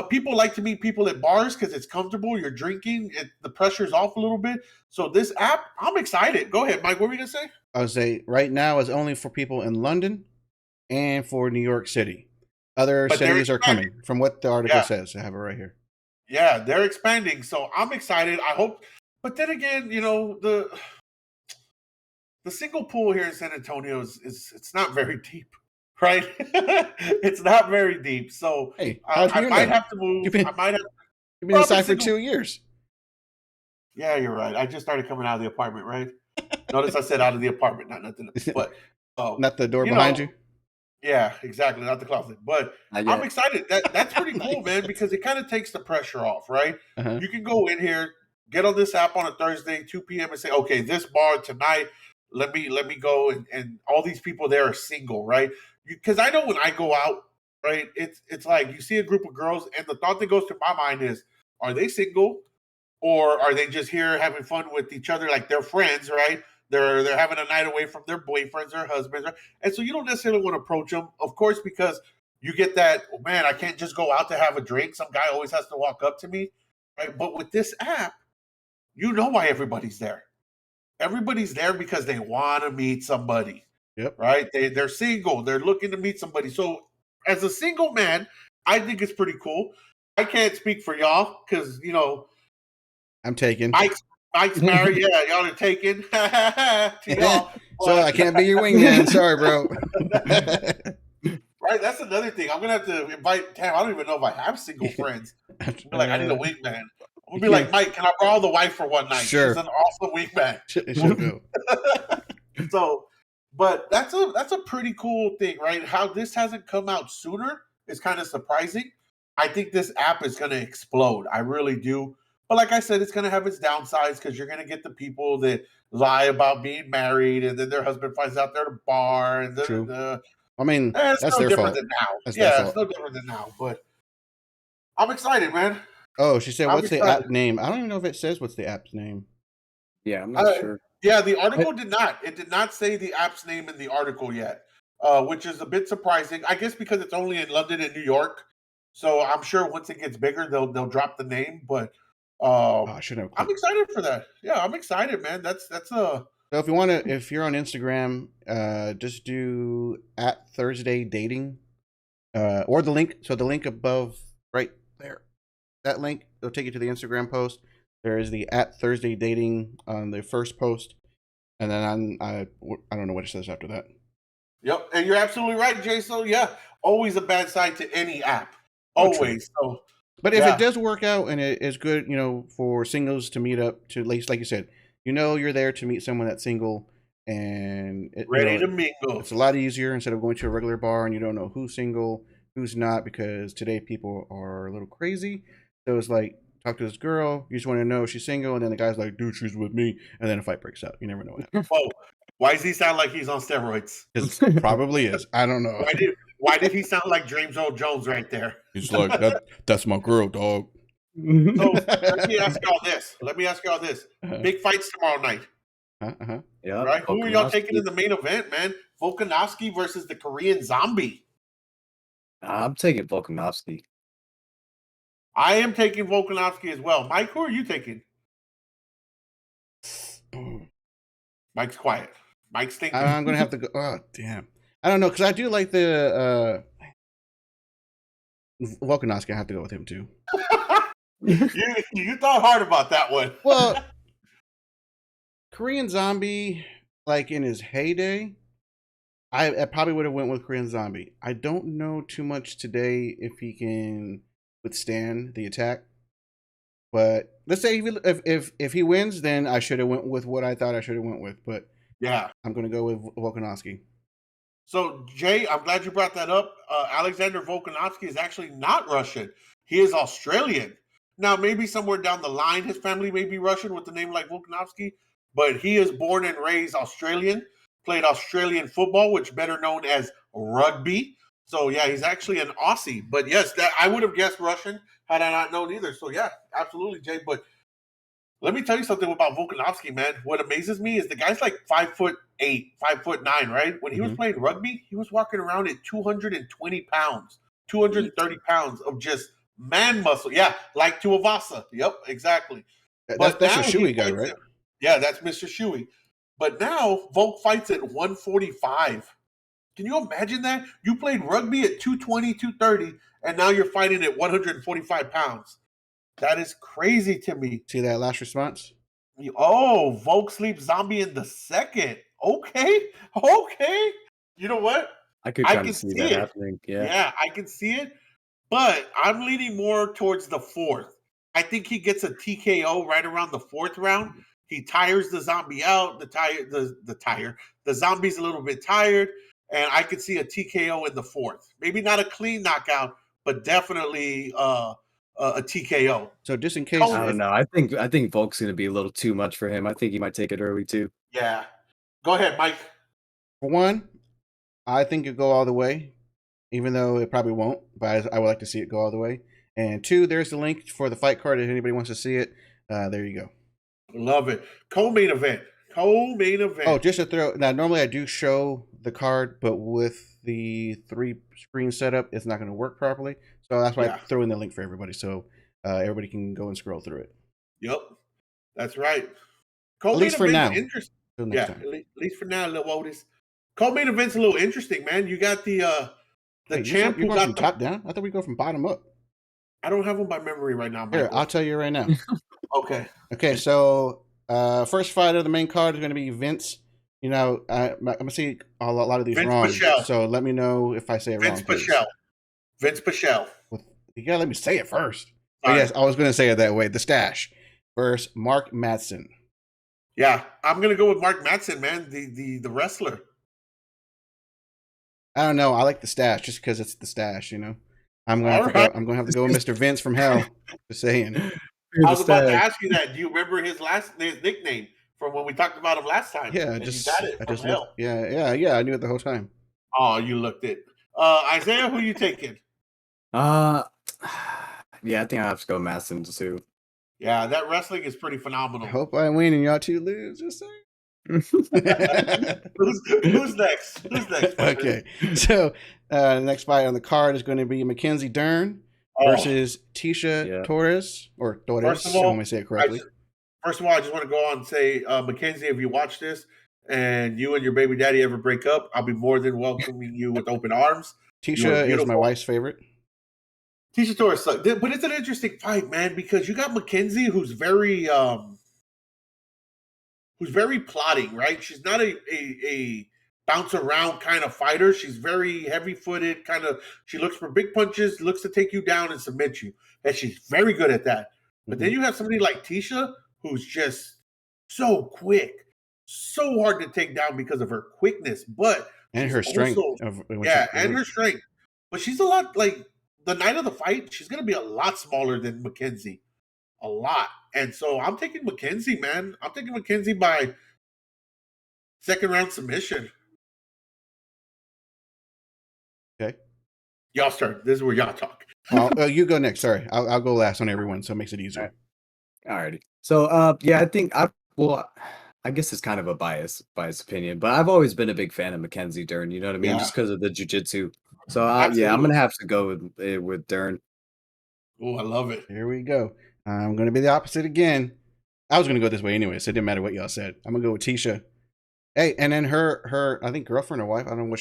People like to meet people at bars because it's comfortable. You're drinking, the pressure's off a little bit. So this app, I'm excited. Go ahead, Mike. What were you gonna say? I would say right now is only for people in London and for New York City. Other But they're cities are expanding. coming, from what the article Yeah. says. I have it right here. Yeah, they're expanding, so I'm excited. I hope, but then again, the single pool here in San Antonio is it's not very deep, right? It's not very deep, so Hey, how'd I you might know? have to move. You've been- I might have. You've been Well, inside I've for been 2 years. Yeah, you're right. I just started coming out of the apartment, right? Notice I said out of the apartment, not nothing else. But Not the door you behind know, you. yeah, exactly, not the closet. But Not I'm yet. excited. That's pretty cool, man, because it kind of takes the pressure off, right? Uh-huh. You can go in here, get on this app on a Thursday, 2 p.m., and say, okay, this bar tonight, let me go, and all these people there are single, right? Because I know when I go out, right, it's like you see a group of girls, and the thought that goes through my mind is, are they single, or are they just here having fun with each other, like they're friends, right? They're having a night away from their boyfriends or husbands, right? And so you don't necessarily want to approach them, of course, because you get that, oh, man, I can't just go out to have a drink. Some guy always has to walk up to me, right? But with this app, you know why everybody's there. Everybody's there because they want to meet somebody. Yep. Right? They're single. They're looking to meet somebody. So as a single man, I think it's pretty cool. I can't speak for y'all because, I'm taken. Mike's married. Yeah, y'all are taken. To y'all. So I can't be your wingman. Sorry, bro. Right? That's another thing. I'm going to have to invite, damn, I don't even know if I have single friends. Be like, I need a wingman. I'm going to be like, Mike, can I borrow the wife for one night? Sure. She's an awesome wingman. It should go. So, but that's a pretty cool thing, right? How this hasn't come out sooner is kind of surprising. I think this app is going to explode. I really do. But like I said, it's going to have its downsides because you're going to get the people that lie about being married, and then their husband finds out they're at a bar, and True. the I mean, it's that's no their different fault. than now. That's their Yeah, fault. it's no different than now. But I'm excited, man. Oh, she said, I'm what's the excited. app name? I don't even know if it says what's the app's name. Yeah, I'm not sure. Yeah, the article did not. It did not say the app's name in the article yet, which is a bit surprising. I guess because it's only in London and New York, so I'm sure once it gets bigger, they'll drop the name. But Oh, I should have. I'm excited for that. Yeah, I'm excited, man. That's a So if you're on Instagram, just do @Thursday Dating, or the link. So the link above, right there, that link will take you to the Instagram post. There is the @Thursday Dating on the first post, and then I don't know what it says after that. yep. And you're absolutely right, Jay. So yeah, always a bad side to any app. Oh, true. Always. So But if Yeah. it does work out and it is good, for singles to meet up to, like you said, you're there to meet someone that's single, and ready to mingle. it's a lot easier instead of going to a regular bar and you don't know who's single, who's not, because today people are a little crazy. So it's like, talk to this girl, you just want to know if she's single, and then the guy's like, dude, she's with me, and then a fight breaks out. You never know what happens. Why does he sound like he's on steroids? It probably is. I don't know. Why did he sound like James Earl Jones right there? He's like, that's my girl, dog. So let me ask y'all this. Uh-huh. Big fights tomorrow night. Uh-huh. Yeah. Right? Who are y'all taking in the main event, man? Volkanovski versus the Korean Zombie. I'm taking Volkanovski. I am taking Volkanovski as well. Mike, who are you taking? Mike's quiet. Mike's thinking. I'm gonna have to go. Oh, damn. I don't know, because I do like the Volkanovski. I have to go with him too. you thought hard about that one. Well, Korean Zombie, like in his heyday, I probably would have went with Korean Zombie. I don't know too much today if he can withstand the attack. But let's say if he wins, then I should have went with what I thought I should have went with. But yeah, I'm gonna go with Volkanovski. So Jay, I'm glad you brought that up. Alexander Volkanovski is actually not Russian. He is Australian. Now, maybe somewhere down the line, his family may be Russian with a name like Volkanovski, but he is born and raised Australian. Played Australian football, which better known as rugby. So yeah, he's actually an Aussie. But yes, that I would have guessed Russian had I not known either. So yeah, absolutely, Jay. But let me tell you something about Volkanovski, man. What amazes me is the guy's like 5'8", 5'9", right? When he was playing rugby, he was walking around at 220 pounds, 230 pounds of just man muscle. Yeah, like Tuivasa. Yep, exactly. That's a Shuey guy, right? Yeah, that's Mr. Shuey. But now Volk fights at 145. Can you imagine that? You played rugby at 220, 230, and now you're fighting at 145 pounds. That is crazy to me. See that last response? Oh, Volk sleeps zombie in the second. Okay. You know what? I can see that happening. Yeah, I can see it. But I'm leaning more towards the fourth. I think he gets a TKO right around the fourth round. He tires the zombie out. The zombie's a little bit tired, and I could see a TKO in the fourth. Maybe not a clean knockout, but definitely a TKO. So just in case, I don't know. I think Volk's gonna be a little too much for him. I think he might take it early too. Yeah. Go ahead, Mike. For one, I think it go all the way, even though it probably won't. But I would like to see it go all the way. And two, there's the link for the fight card if anybody wants to see it. There you go. Love it. Co-main event. Oh, just to throw. Now, normally I do show the card, but with the 3-screen setup, it's not going to work properly. So that's why I throw in the link for everybody, so everybody can go and scroll through it. Yep, that's right. At least for now. Interesting. Yeah, at least for now, little Otis. Co-main event's a little interesting, man. You got the champ who got from top down. I thought we go from bottom up. I don't have them by memory right now. Here, I'll tell you right now. Okay. So first fight of the main card is going to be Vince. You know, I'm gonna see a lot of these Vince wrong. Pichel. So let me know if I say it wrong. Vince Pichel. You gotta let me say it first. Oh, yes, I was gonna say it that way. The Stash versus Mark Madsen. Yeah, I'm gonna go with Mark Madsen, man. The wrestler. I don't know. I like the Stash just because it's the Stash. You know, I'm gonna have to go with Mr. Vince from Hell. Just saying. I was about to ask you that. Do you remember his nickname from when we talked about him last time? Yeah, I just yeah. I knew it the whole time. Oh, you looked it. Isaiah, who you taking? Yeah, I think I have to go Madsen too. Yeah, that wrestling is pretty phenomenal. I hope I win and y'all two lose. Just saying. Who's next? Okay, so the next fight on the card is going to be Mackenzie Dern versus Tecia Torres, or Torres, when we say it correctly. First of all, I just want to go on and say, Mackenzie, if you watch this and you and your baby daddy ever break up, I'll be more than welcoming you with open arms. Tecia is my wife's favorite. Tecia Torres sucked. But it's an interesting fight, man, because you got Mackenzie who's very plotting, right? She's not a bounce around kind of fighter. She's very heavy footed, she looks for big punches, looks to take you down and submit you. And she's very good at that. But then you have somebody like Tecia who's just so quick, so hard to take down because of her quickness, and her strength. And her strength. But she's a lot like the night of the fight, she's going to be a lot smaller than Mackenzie. A lot. And so I'm taking Mackenzie, man. I'm taking Mackenzie by Second round submission. Okay. Y'all start. This is where y'all talk. Well, you go next. Sorry, I'll go last on everyone, so it makes it easier. Alrighty. So, yeah, I think I guess it's kind of a biased opinion, but I've always been a big fan of Mackenzie Dern. You know what I mean? Yeah. Just because of the jujitsu. So, yeah, Absolutely. I'm gonna have to go with Dern. Oh, I love it. Here we go. I'm going to be the opposite again. I was going to go this way anyway, so it didn't matter what y'all said. I'm going to go with Tisha. Hey, and then her, I think girlfriend or wife, I don't know what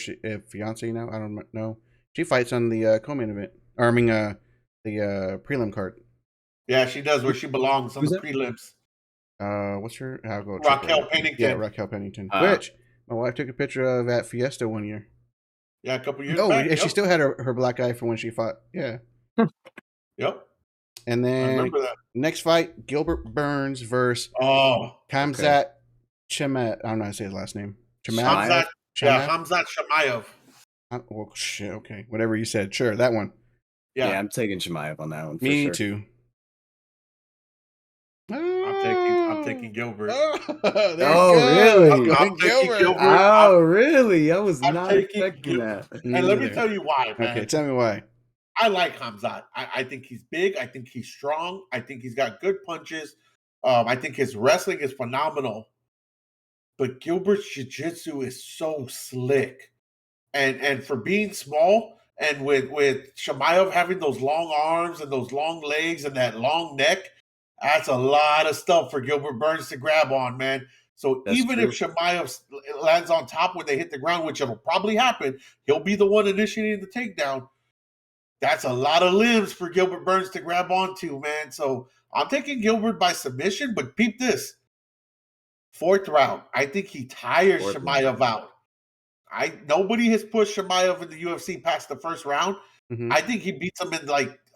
fiance now, I don't know. She fights on the co-main event, or I mean, the prelim card. Yeah, she does where she belongs on Who's the that? prelims. What's her? I'll go. Raquel Pennington. Yeah, Raquel Pennington. Which my wife took a picture of at Fiesta one year. Yeah, a couple years No, back. and she still had her black eye from when she fought. Yeah. Yep. And I then remember that. next fight, Gilbert Burns versus Khamzat Chimaev. I don't know how to say his last name. Khamzat. Yeah, Chimaev? Khamzat Chimaev. Well, shit. Okay, whatever you said. Sure, that one. Yeah, I'm taking Chimaev on that one. For Me sure. too. I'm taking Gilbert. Really? I'm taking Gilbert. Oh, really? I was I'm not taking expecting that. And let me tell you why, man. Okay, tell me why. I like Khamzat. I think he's big. I think he's strong. I think he's got good punches. I think his wrestling is phenomenal. But Gilbert's jiu-jitsu is so slick. And for being small and with Chimaev having those long arms and those long legs and that long neck, that's a lot of stuff for Gilbert Burns to grab on, man. So That's even true. if Chimaev lands on top when they hit the ground, which it'll probably happen, he'll be the one initiating the takedown. That's a lot of limbs for Gilbert Burns to grab onto, man. So I'm taking Gilbert by submission, but peep this. Fourth round. I think he tires Chimaev out. Nobody has pushed Chimaev in the UFC past the first round. Mhm. I think he beats him in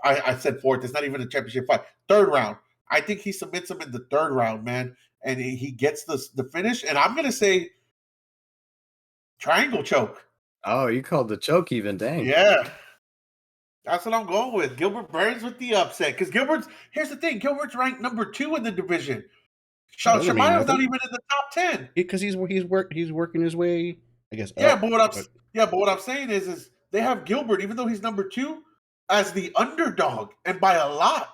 I said fourth. It's not even a championship fight. Third round. I think he submits him in the third round, man. And he gets the finish. And I'm going to say triangle choke. Oh, you called the choke even, dang. Yeah. That's what I'm going with. Gilbert Burns with the upset. Because here's the thing, Gilbert's ranked number 2 in the division. Doesn't mean Chimaev's not nothing. even in the top 10. Because he's working his way, I guess. Yeah, up, but what I'm saying is they have Gilbert, even though he's number 2, as the underdog, and by a lot.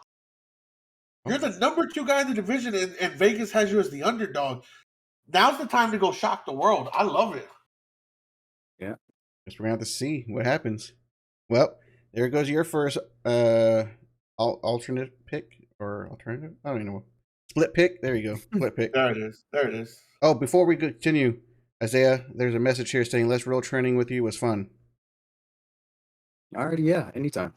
You're the number 2 guy in the division, and Vegas has you as the underdog. Now's the time to go shock the world. I love it. Yeah. Just we're gonna have to see what happens. Well, there goes your first alternate pick or alternative. I don't even know. Split pick. There you go. Split pick. There it is. Oh, before we continue, Isaiah, there's a message here saying less real training with you was fun. Alrighty, yeah, anytime.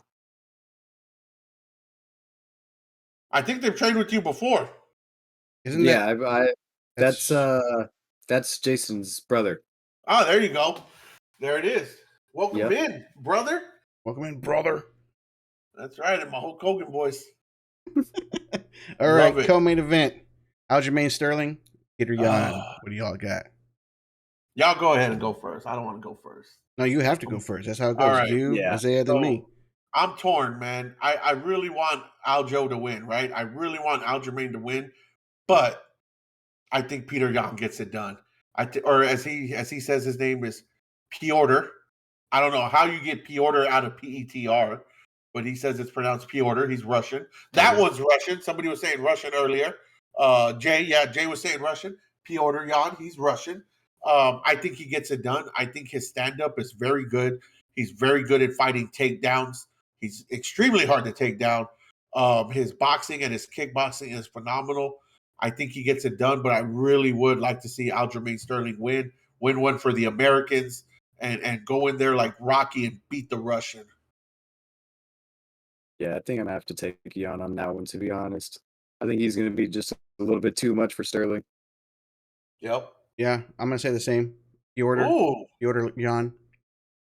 I think they've trained with you before. Isn't that? That's Jason's brother. Oh, there you go. There it is. Welcome Yep. in, brother. Welcome in, brother. That's right, and my Hulk Hogan voice. All Love right, it. co-main event. Aljamain Sterling, Peter Yan. What do y'all got? Y'all go ahead and go first. I don't want to go first. No, you have to go first. That's how it goes. All right. You, Yeah. Isaiah, then So, me. I'm torn, man. I really want Aljo to win, right? I really want Aljamain to win, but I think Peter Yan gets it done. Or as he says, his name is Piotr. I don't know how you get Piotr out of PETR, but he says it's pronounced Piotr. He's Russian. That one's Russian. Somebody was saying Russian earlier. Jay was saying Russian. Piotr Yan, he's Russian. I think he gets it done. I think his stand-up is very good. He's very good at fighting takedowns. He's extremely hard to take down. His boxing and his kickboxing is phenomenal. I think he gets it done, but I really would like to see Aljamain Sterling win one for the Americans, and go in there like Rocky and beat the Russian. Yeah, I think I'm gonna have to take Yan on that one, to be honest. I think he's gonna be just a little bit too much for Sterling. Yep. Yeah, I'm gonna say the same. Piotr Ooh. Yan.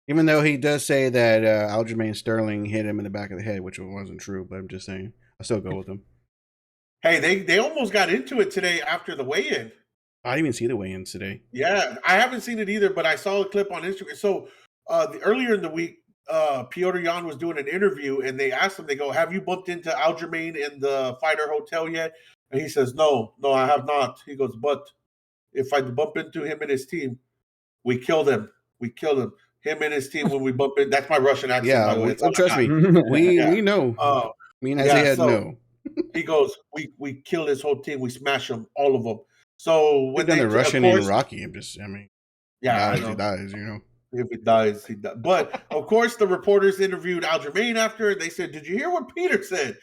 Even though he does say that Aljamain Sterling hit him in the back of the head, which wasn't true, but I'm just saying. I still go with him. Hey, they almost got into it today after the weigh-in. I didn't even see the weigh-ins today. Yeah, I haven't seen it either, but I saw a clip on Instagram. So earlier in the week, Piotr Yan was doing an interview, and they asked him, they go, have you bumped into Aljamain in the Fighter Hotel yet? And he says, no, I have not. He goes, but if I bump into him and his team, we kill them. We kill him. Him and his team when we bump in. That's my Russian accent, Yeah, by the way. That's all I trust got. me, Yeah. we know. Me and Yeah, Isaiah so know. he goes, we kill his whole team. We smash them, all of them. So We've when done they, the of Russian and course, Rocky. I'm just, I mean, yeah, I he know. dies, you know. If it dies, he dies. But of course, the reporters interviewed Aljamain after. They said, "Did you hear what Peter said?"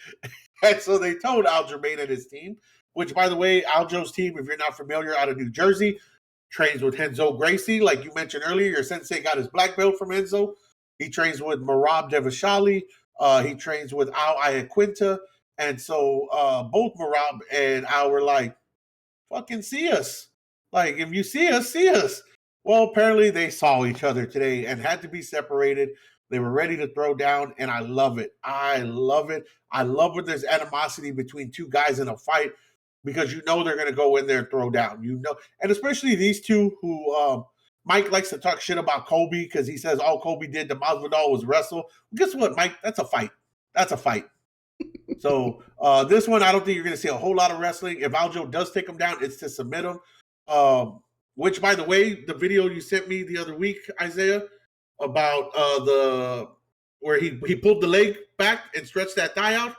And so they told Aljamain and his team, which, by the way, Aljo's team, if you're not familiar, out of New Jersey, trains with Renzo Gracie. Like you mentioned earlier, your sensei got his black belt from Enzo. He trains with Marab Devashali. He trains with Al Iaquinta. And so both Marab and Al were like, fucking see us. Like, if you see us, see us. Well, apparently they saw each other today and had to be separated. They were ready to throw down, and I love it. I love it. I love when there's animosity between two guys in a fight because you know they're going to go in there and throw down. You know, and especially these two who Mike likes to talk shit about Kobe because he says all Kobe did to Masvidal was wrestle. Well, guess what, Mike? That's a fight. That's a fight. So this one, I don't think you're going to see a whole lot of wrestling. If Aljo does take him down, it's to submit him. Which, by the way, the video you sent me the other week, Isaiah, about the where he pulled the leg back and stretched that thigh out.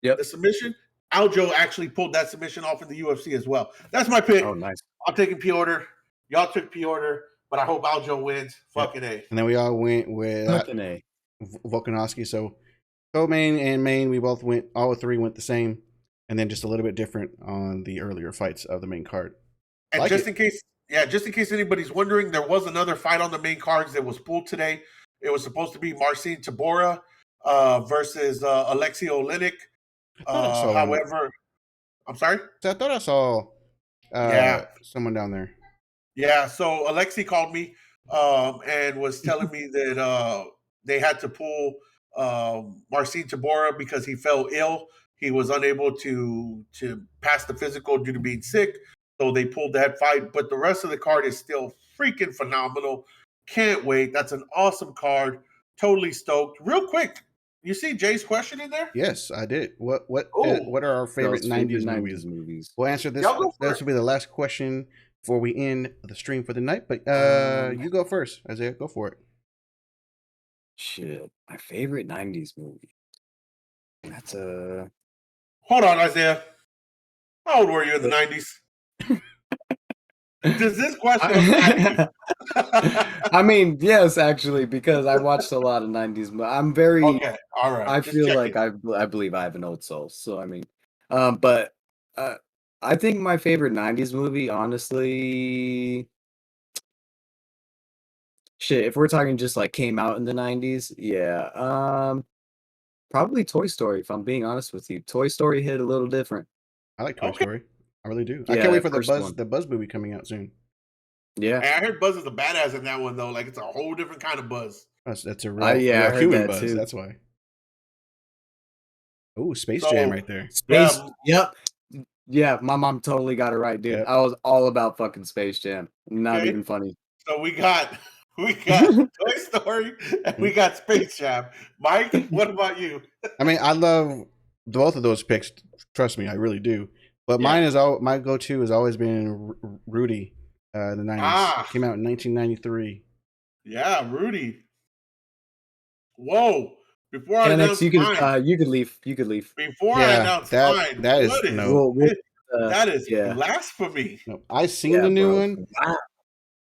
Yep. The submission. Aljo actually pulled that submission off in the UFC as well. That's my pick. Oh, nice. I'm taking Piotr. Y'all took Piotr, but I hope Aljo wins. Fucking A. And then we all went with Fucking A. Volkanovski. So co-main and main, we both went. All three went the same, and then just a little bit different on the earlier fights of the main card. And Like just it. in case, just in case anybody's wondering, there was another fight on the main cards that was pulled today. It was supposed to be Marcin Tybura versus Alexei Olenek. However, I'm sorry? So I thought I saw someone down there. Yeah, so Alexei called me and was telling me that they had to pull Marcin Tybura because he fell ill. He was unable to pass the physical due to being sick. So they pulled that fight. But the rest of the card is still freaking phenomenal. Can't wait. That's an awesome card. Totally stoked. Real quick, you see Jay's question in there? Yes, I did. What Oh. are our favorite Those 90s, 90s movies? We'll answer this. Y'all go This first. will be the last question before we end the stream for the night. But you go first, Isaiah. Go for it. Shit. My favorite 90s movie. That's a. Hold on, Isaiah. How old were you in the 90s? Does this question apply to I mean, yes, actually, because I watched a lot of 90s, but I'm very. you? Okay, all right. I Just feel checking. like I believe I have an old soul. So I mean, but I think my favorite 90s movie, honestly, shit, if we're talking just like came out in the 90s, yeah. Probably Toy Story, if I'm being honest with you. Toy Story hit a little different. I like Toy Okay. Story. I really do. I Yeah, can't wait that for first one. the Buzz movie coming out soon. Yeah. And I heard Buzz is a badass in that one though. Like it's a whole different kind of Buzz. That's a real, yeah, I real heard human that Buzz. too. That's why. Oh, Space So- Jam right there. Space. Yeah. Yep. Yeah, my mom totally got it right, dude. Yep. I was all about fucking Space Jam. Not Okay. even funny. So we got Toy Story and we got Space Jam. Mike, what about you? I mean, I love both of those picks. Trust me, I really do. But Yeah. mine is my go-to has always been Rudy. The 90s. Ah. Came out in 1993. Yeah, Rudy. Whoa. Before I Annex, announce you mine, can you could leave. You could leave. before I Yeah, announce that- mine, that is- what no. that is yeah. blasphemy. No, I seen Yeah, the new bro. one.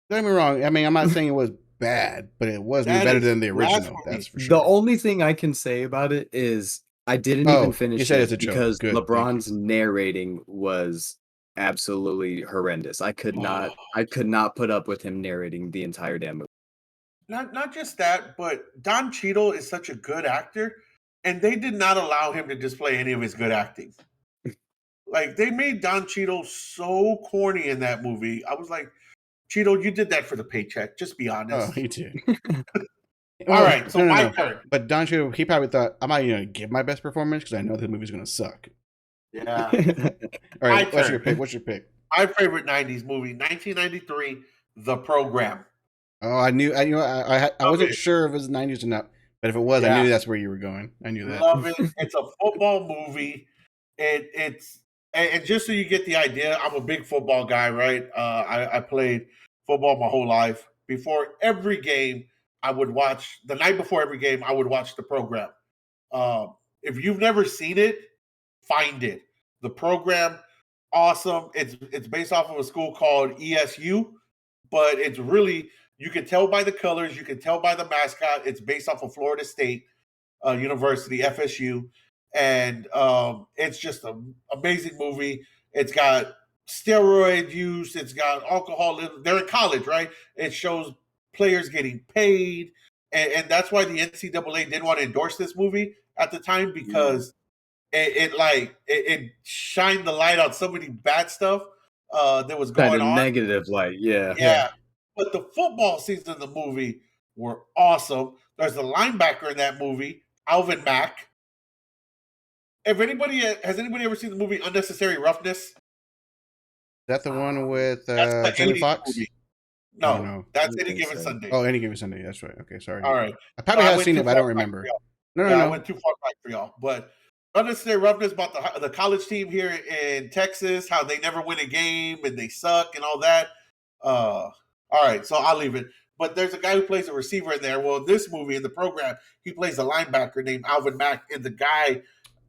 Don't get me wrong. I mean, I'm not saying it was bad, but it wasn't That better is than the original. blasphemy. That's for The sure. only thing I can say about it is I didn't Oh, even finish you said it it's a joke. because Good, thank LeBron's narrating was absolutely horrendous. I could not put up with him narrating the entire damn movie. Not just that, but Don Cheadle is such a good actor, and they did not allow him to display any of his good acting. Like they made Don Cheadle so corny in that movie. I was like, Cheadle, you did that for the paycheck. Just be Oh, honest. he did. All right, so no, no, my no. turn. But Don Cheadle, he probably thought, I'm not going to give my best performance because I know the movie's going to suck. Yeah. All right, My what's turn. your pick? What's your pick? My favorite 90s movie, 1993, The Program. Oh, I wasn't it. sure if it was 90s or not, but if it was, I Yeah. knew that's where you were going. I knew that. Love it. It's a football movie. It's And just so you get the idea, I'm a big football guy, right? I played football my whole life. Before every game, I would watch the night before every game. I would watch the program. If you've never seen it, find it. The program, awesome. It's based off of a school called ESU, but it's really you can tell by the colors, you can tell by the mascot. It's based off of Florida State University, FSU, and it's just an amazing movie. It's got steroid use, it's got alcohol. They're in college, right? It shows players getting paid, and that's why the NCAA didn't want to endorse this movie at the time because it shined the light on so many bad stuff that was Kind going of on. negative light, yeah. Yeah. But the football scenes in the movie were awesome. There's a linebacker in that movie, Alvin Mack. If anybody has anybody ever seen the movie Unnecessary Roughness? Is that the one with That's the Jamie 80s Foxx? movie. Oh, No, no. that's I don't Any think Given so. Sunday. Oh, Any Given Sunday. That's right. Okay, sorry. All right. I probably No, I have went seen too it, but I don't far back remember. for y'all. No, Yeah, I no. went too far back for y'all. But Unnecessary Roughness about the college team here in Texas, how they never win a game and they suck and all that. All right, so I'll leave it. But there's a guy who plays a receiver in there. Well, in this movie, in the program, he plays a linebacker named Alvin Mack. And the guy,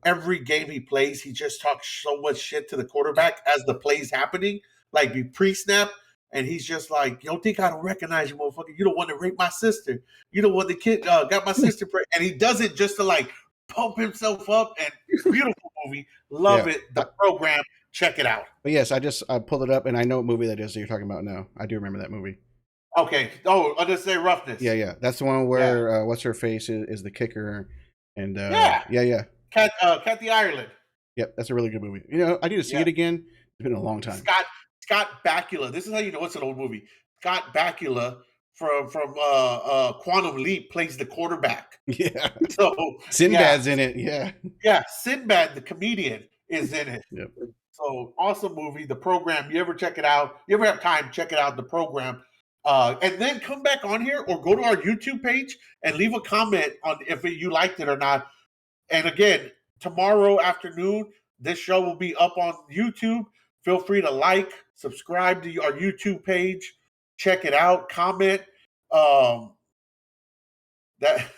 every game he plays, he just talks so much shit to the quarterback as the play's happening, like be pre-snap. And he's just like, you don't think I don't recognize you, motherfucker? You don't want to rape my sister. You don't want the kid got my sister pregnant. And he does it just to like pump himself up. And beautiful movie. Love Yeah. it. The program. Check it out. But yes, I pulled it up and I know what movie that is that you're talking about now. I do remember that movie. Okay. Oh, Unnecessary Roughness. Yeah. That's the one where what's her face is the kicker, and Yeah. yeah. Kathy Ireland. Yep, that's a really good movie. You know, I need to see it again. It's been a long time. Scott Bakula. This is how you know it's an old movie. Scott Bakula from Quantum Leap plays the quarterback. Yeah. So Sinbad's in it. Yeah. Yeah, Sinbad the comedian is in it. Yep. So awesome movie. The program. You ever check it out? You ever have time? Check it out. The program. And then come back on here or go to our YouTube page and leave a comment on if you liked it or not. And again, tomorrow afternoon, this show will be up on YouTube. Feel free to like, subscribe to our YouTube page, check it out, comment.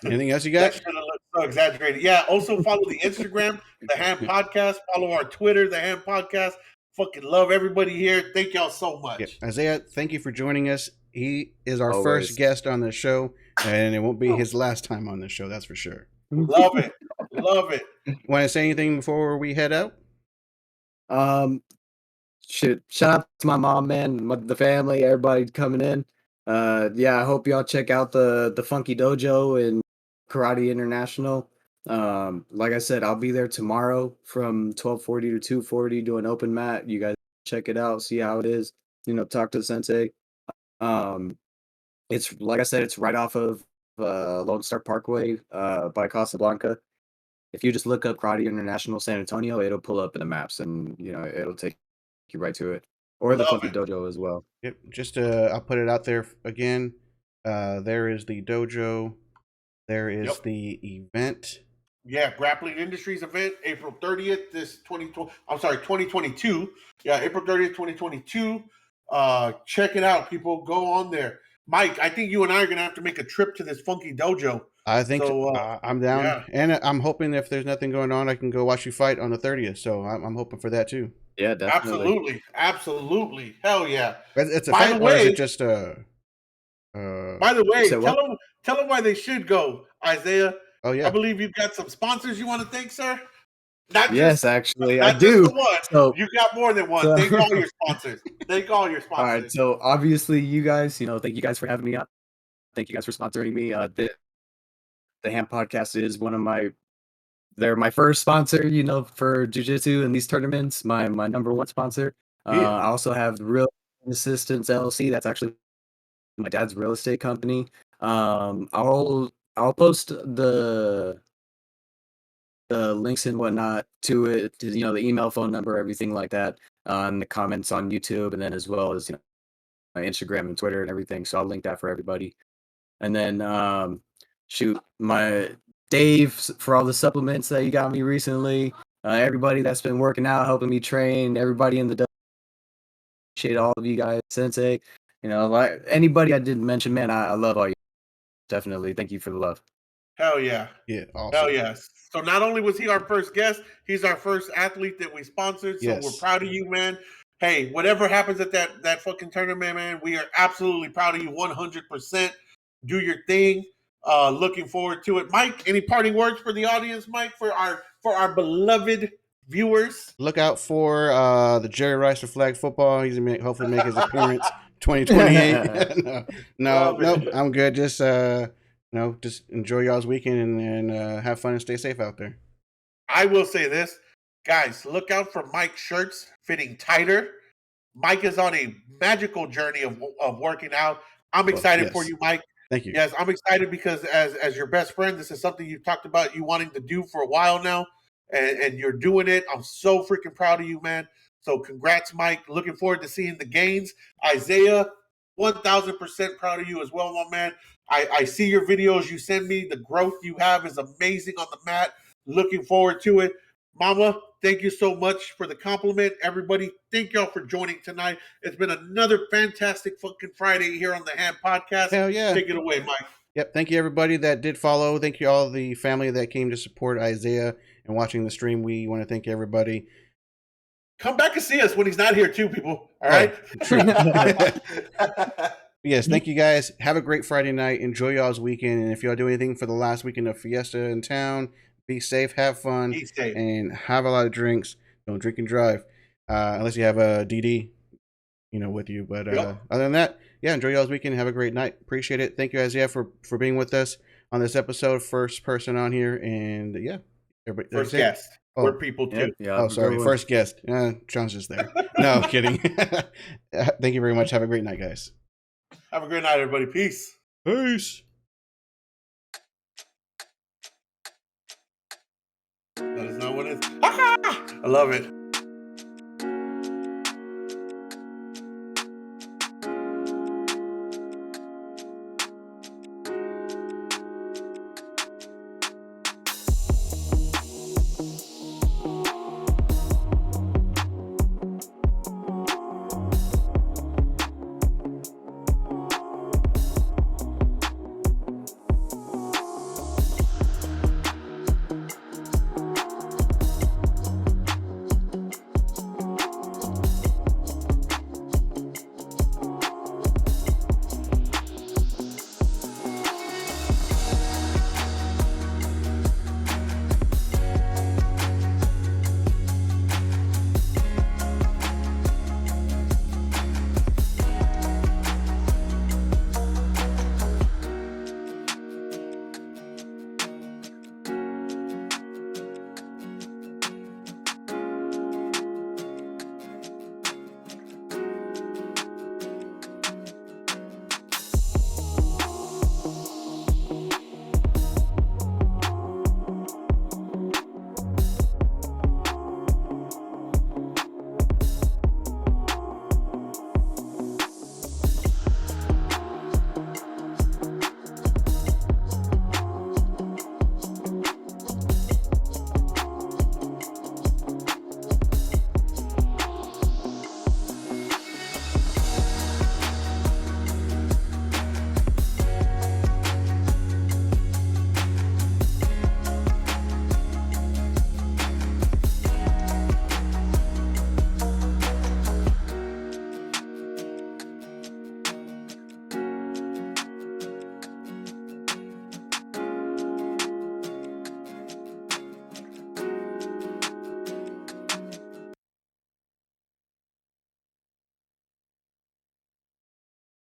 Anything else you That got? should have looked so exaggerated. Yeah. Also follow the Instagram, the Ham Podcast. Follow our Twitter, the Ham Podcast. Fucking love everybody here. Thank y'all so much. Yep. Isaiah, thank you for joining us. He is our Always. first guest on the show, and it won't be his last time on the show. That's for sure. Love it. Love it. Want to say anything before we head out? Shout out to my mom, man, the family, everybody coming in. Yeah, I hope y'all check out the Funky Dojo and Karate International. Like I said, I'll be there tomorrow from 12:40 to 2:40 doing open mat. You guys check it out, see how it is. You know, talk to the sensei. It's like I said, it's right off of Lone Star Parkway by Casablanca. If you just look up Karate International San Antonio, it'll pull up in the maps, and you know it'll take you right to it, or the Love Funky it. Dojo as well. Yep. Just I'll put it out there again. There is the dojo. There is the event. Yeah, Grappling Industries event, April 30th, 2022. Yeah, April 30th, 2022. Check it out, people. Go on there. Mike, I think you and I are going to have to make a trip to this Funky Dojo. I think So, I'm down, yeah. and I'm hoping if there's nothing going on, I can go watch you fight on the 30th. So I'm hoping for that too. Yeah, definitely. Absolutely. Hell yeah. It's a By fight, the or is way- it just By the way, So what? tell them why they should go, Isaiah. Oh I yeah. believe you've got some sponsors you want to thank, sir. Not Yes, just, actually, not I just do. the one. So, You got more than one. So- Thank all your sponsors. Thank all your all right. sponsors. So obviously, you guys, thank you guys for having me on. Thank you guys for sponsoring me. The Ham Podcast is they're my first sponsor, for jiu-jitsu and these tournaments. My number one sponsor. Yeah. I also have Real Assistance LLC. That's actually my dad's real estate company. I'll post the links and whatnot to it, to, the email, phone number, everything like that, in the comments on YouTube, and then as well as my Instagram and Twitter and everything. So I'll link that for everybody. And then my Dave for all the supplements that you got me recently. everybody that's been working out, helping me train, everybody in the appreciate all of you guys, Sensei. You know, like anybody I didn't mention, man, I love all you. Definitely, thank you for the love. Hell yeah. Yeah, Hell awesome. yes. So not only was he our first guest, he's our first athlete that we sponsored. So we're Yes. proud of you, man. Hey, whatever happens at that fucking tournament, man, we are absolutely proud of you 100%. Do your thing. Looking forward to it. Mike, any parting words for the audience, Mike, for our beloved viewers? Look out for the Jerry Rice for flag football. He's gonna hopefully make his appearance 2028. no, I'm good. Just just enjoy y'all's weekend and have fun and stay safe out there. I will say this, guys, look out for Mike's shirts fitting tighter. Mike is on a magical journey of working out. I'm excited for yes. you, Mike. Thank you. Yes, I'm excited because as your best friend, this is something you've talked about you wanting to do for a while now, and you're doing it. I'm so freaking proud of you, man. So congrats, Mike. Looking forward to seeing the gains. Isaiah, 1,000% proud of you as well, my man. I see your videos you send me. The growth you have is amazing on the mat. Looking forward to it. Mama, thank you so much for the compliment. Everybody, thank y'all for joining tonight. It's been another fantastic fucking Friday here on the Hand Podcast. Hell yeah. Take it away, Mike. Yep. Thank you, everybody that did follow. Thank you, all the family that came to support Isaiah and watching the stream. We want to thank everybody. Come back and see us when he's not here, too, people. All right? True. Yes, thank you, guys. Have a great Friday night. Enjoy y'all's weekend. And if y'all do anything for the last weekend of Fiesta in town, be safe, have fun, Be safe. and have a lot of drinks. Don't drink and drive unless you have a DD, with you. But other than that, yeah, enjoy y'all's weekend. Have a great night. Appreciate it. Thank you, Isaiah, for being with us on this episode. First person on here, and yeah, everybody. First guest. Oh. We're people too. Yeah, Sorry. First guest. John's just there. No, kidding. Thank you very much. Have a great night, guys. Have a great night, everybody. Peace. Peace. That is not what it is. I love it.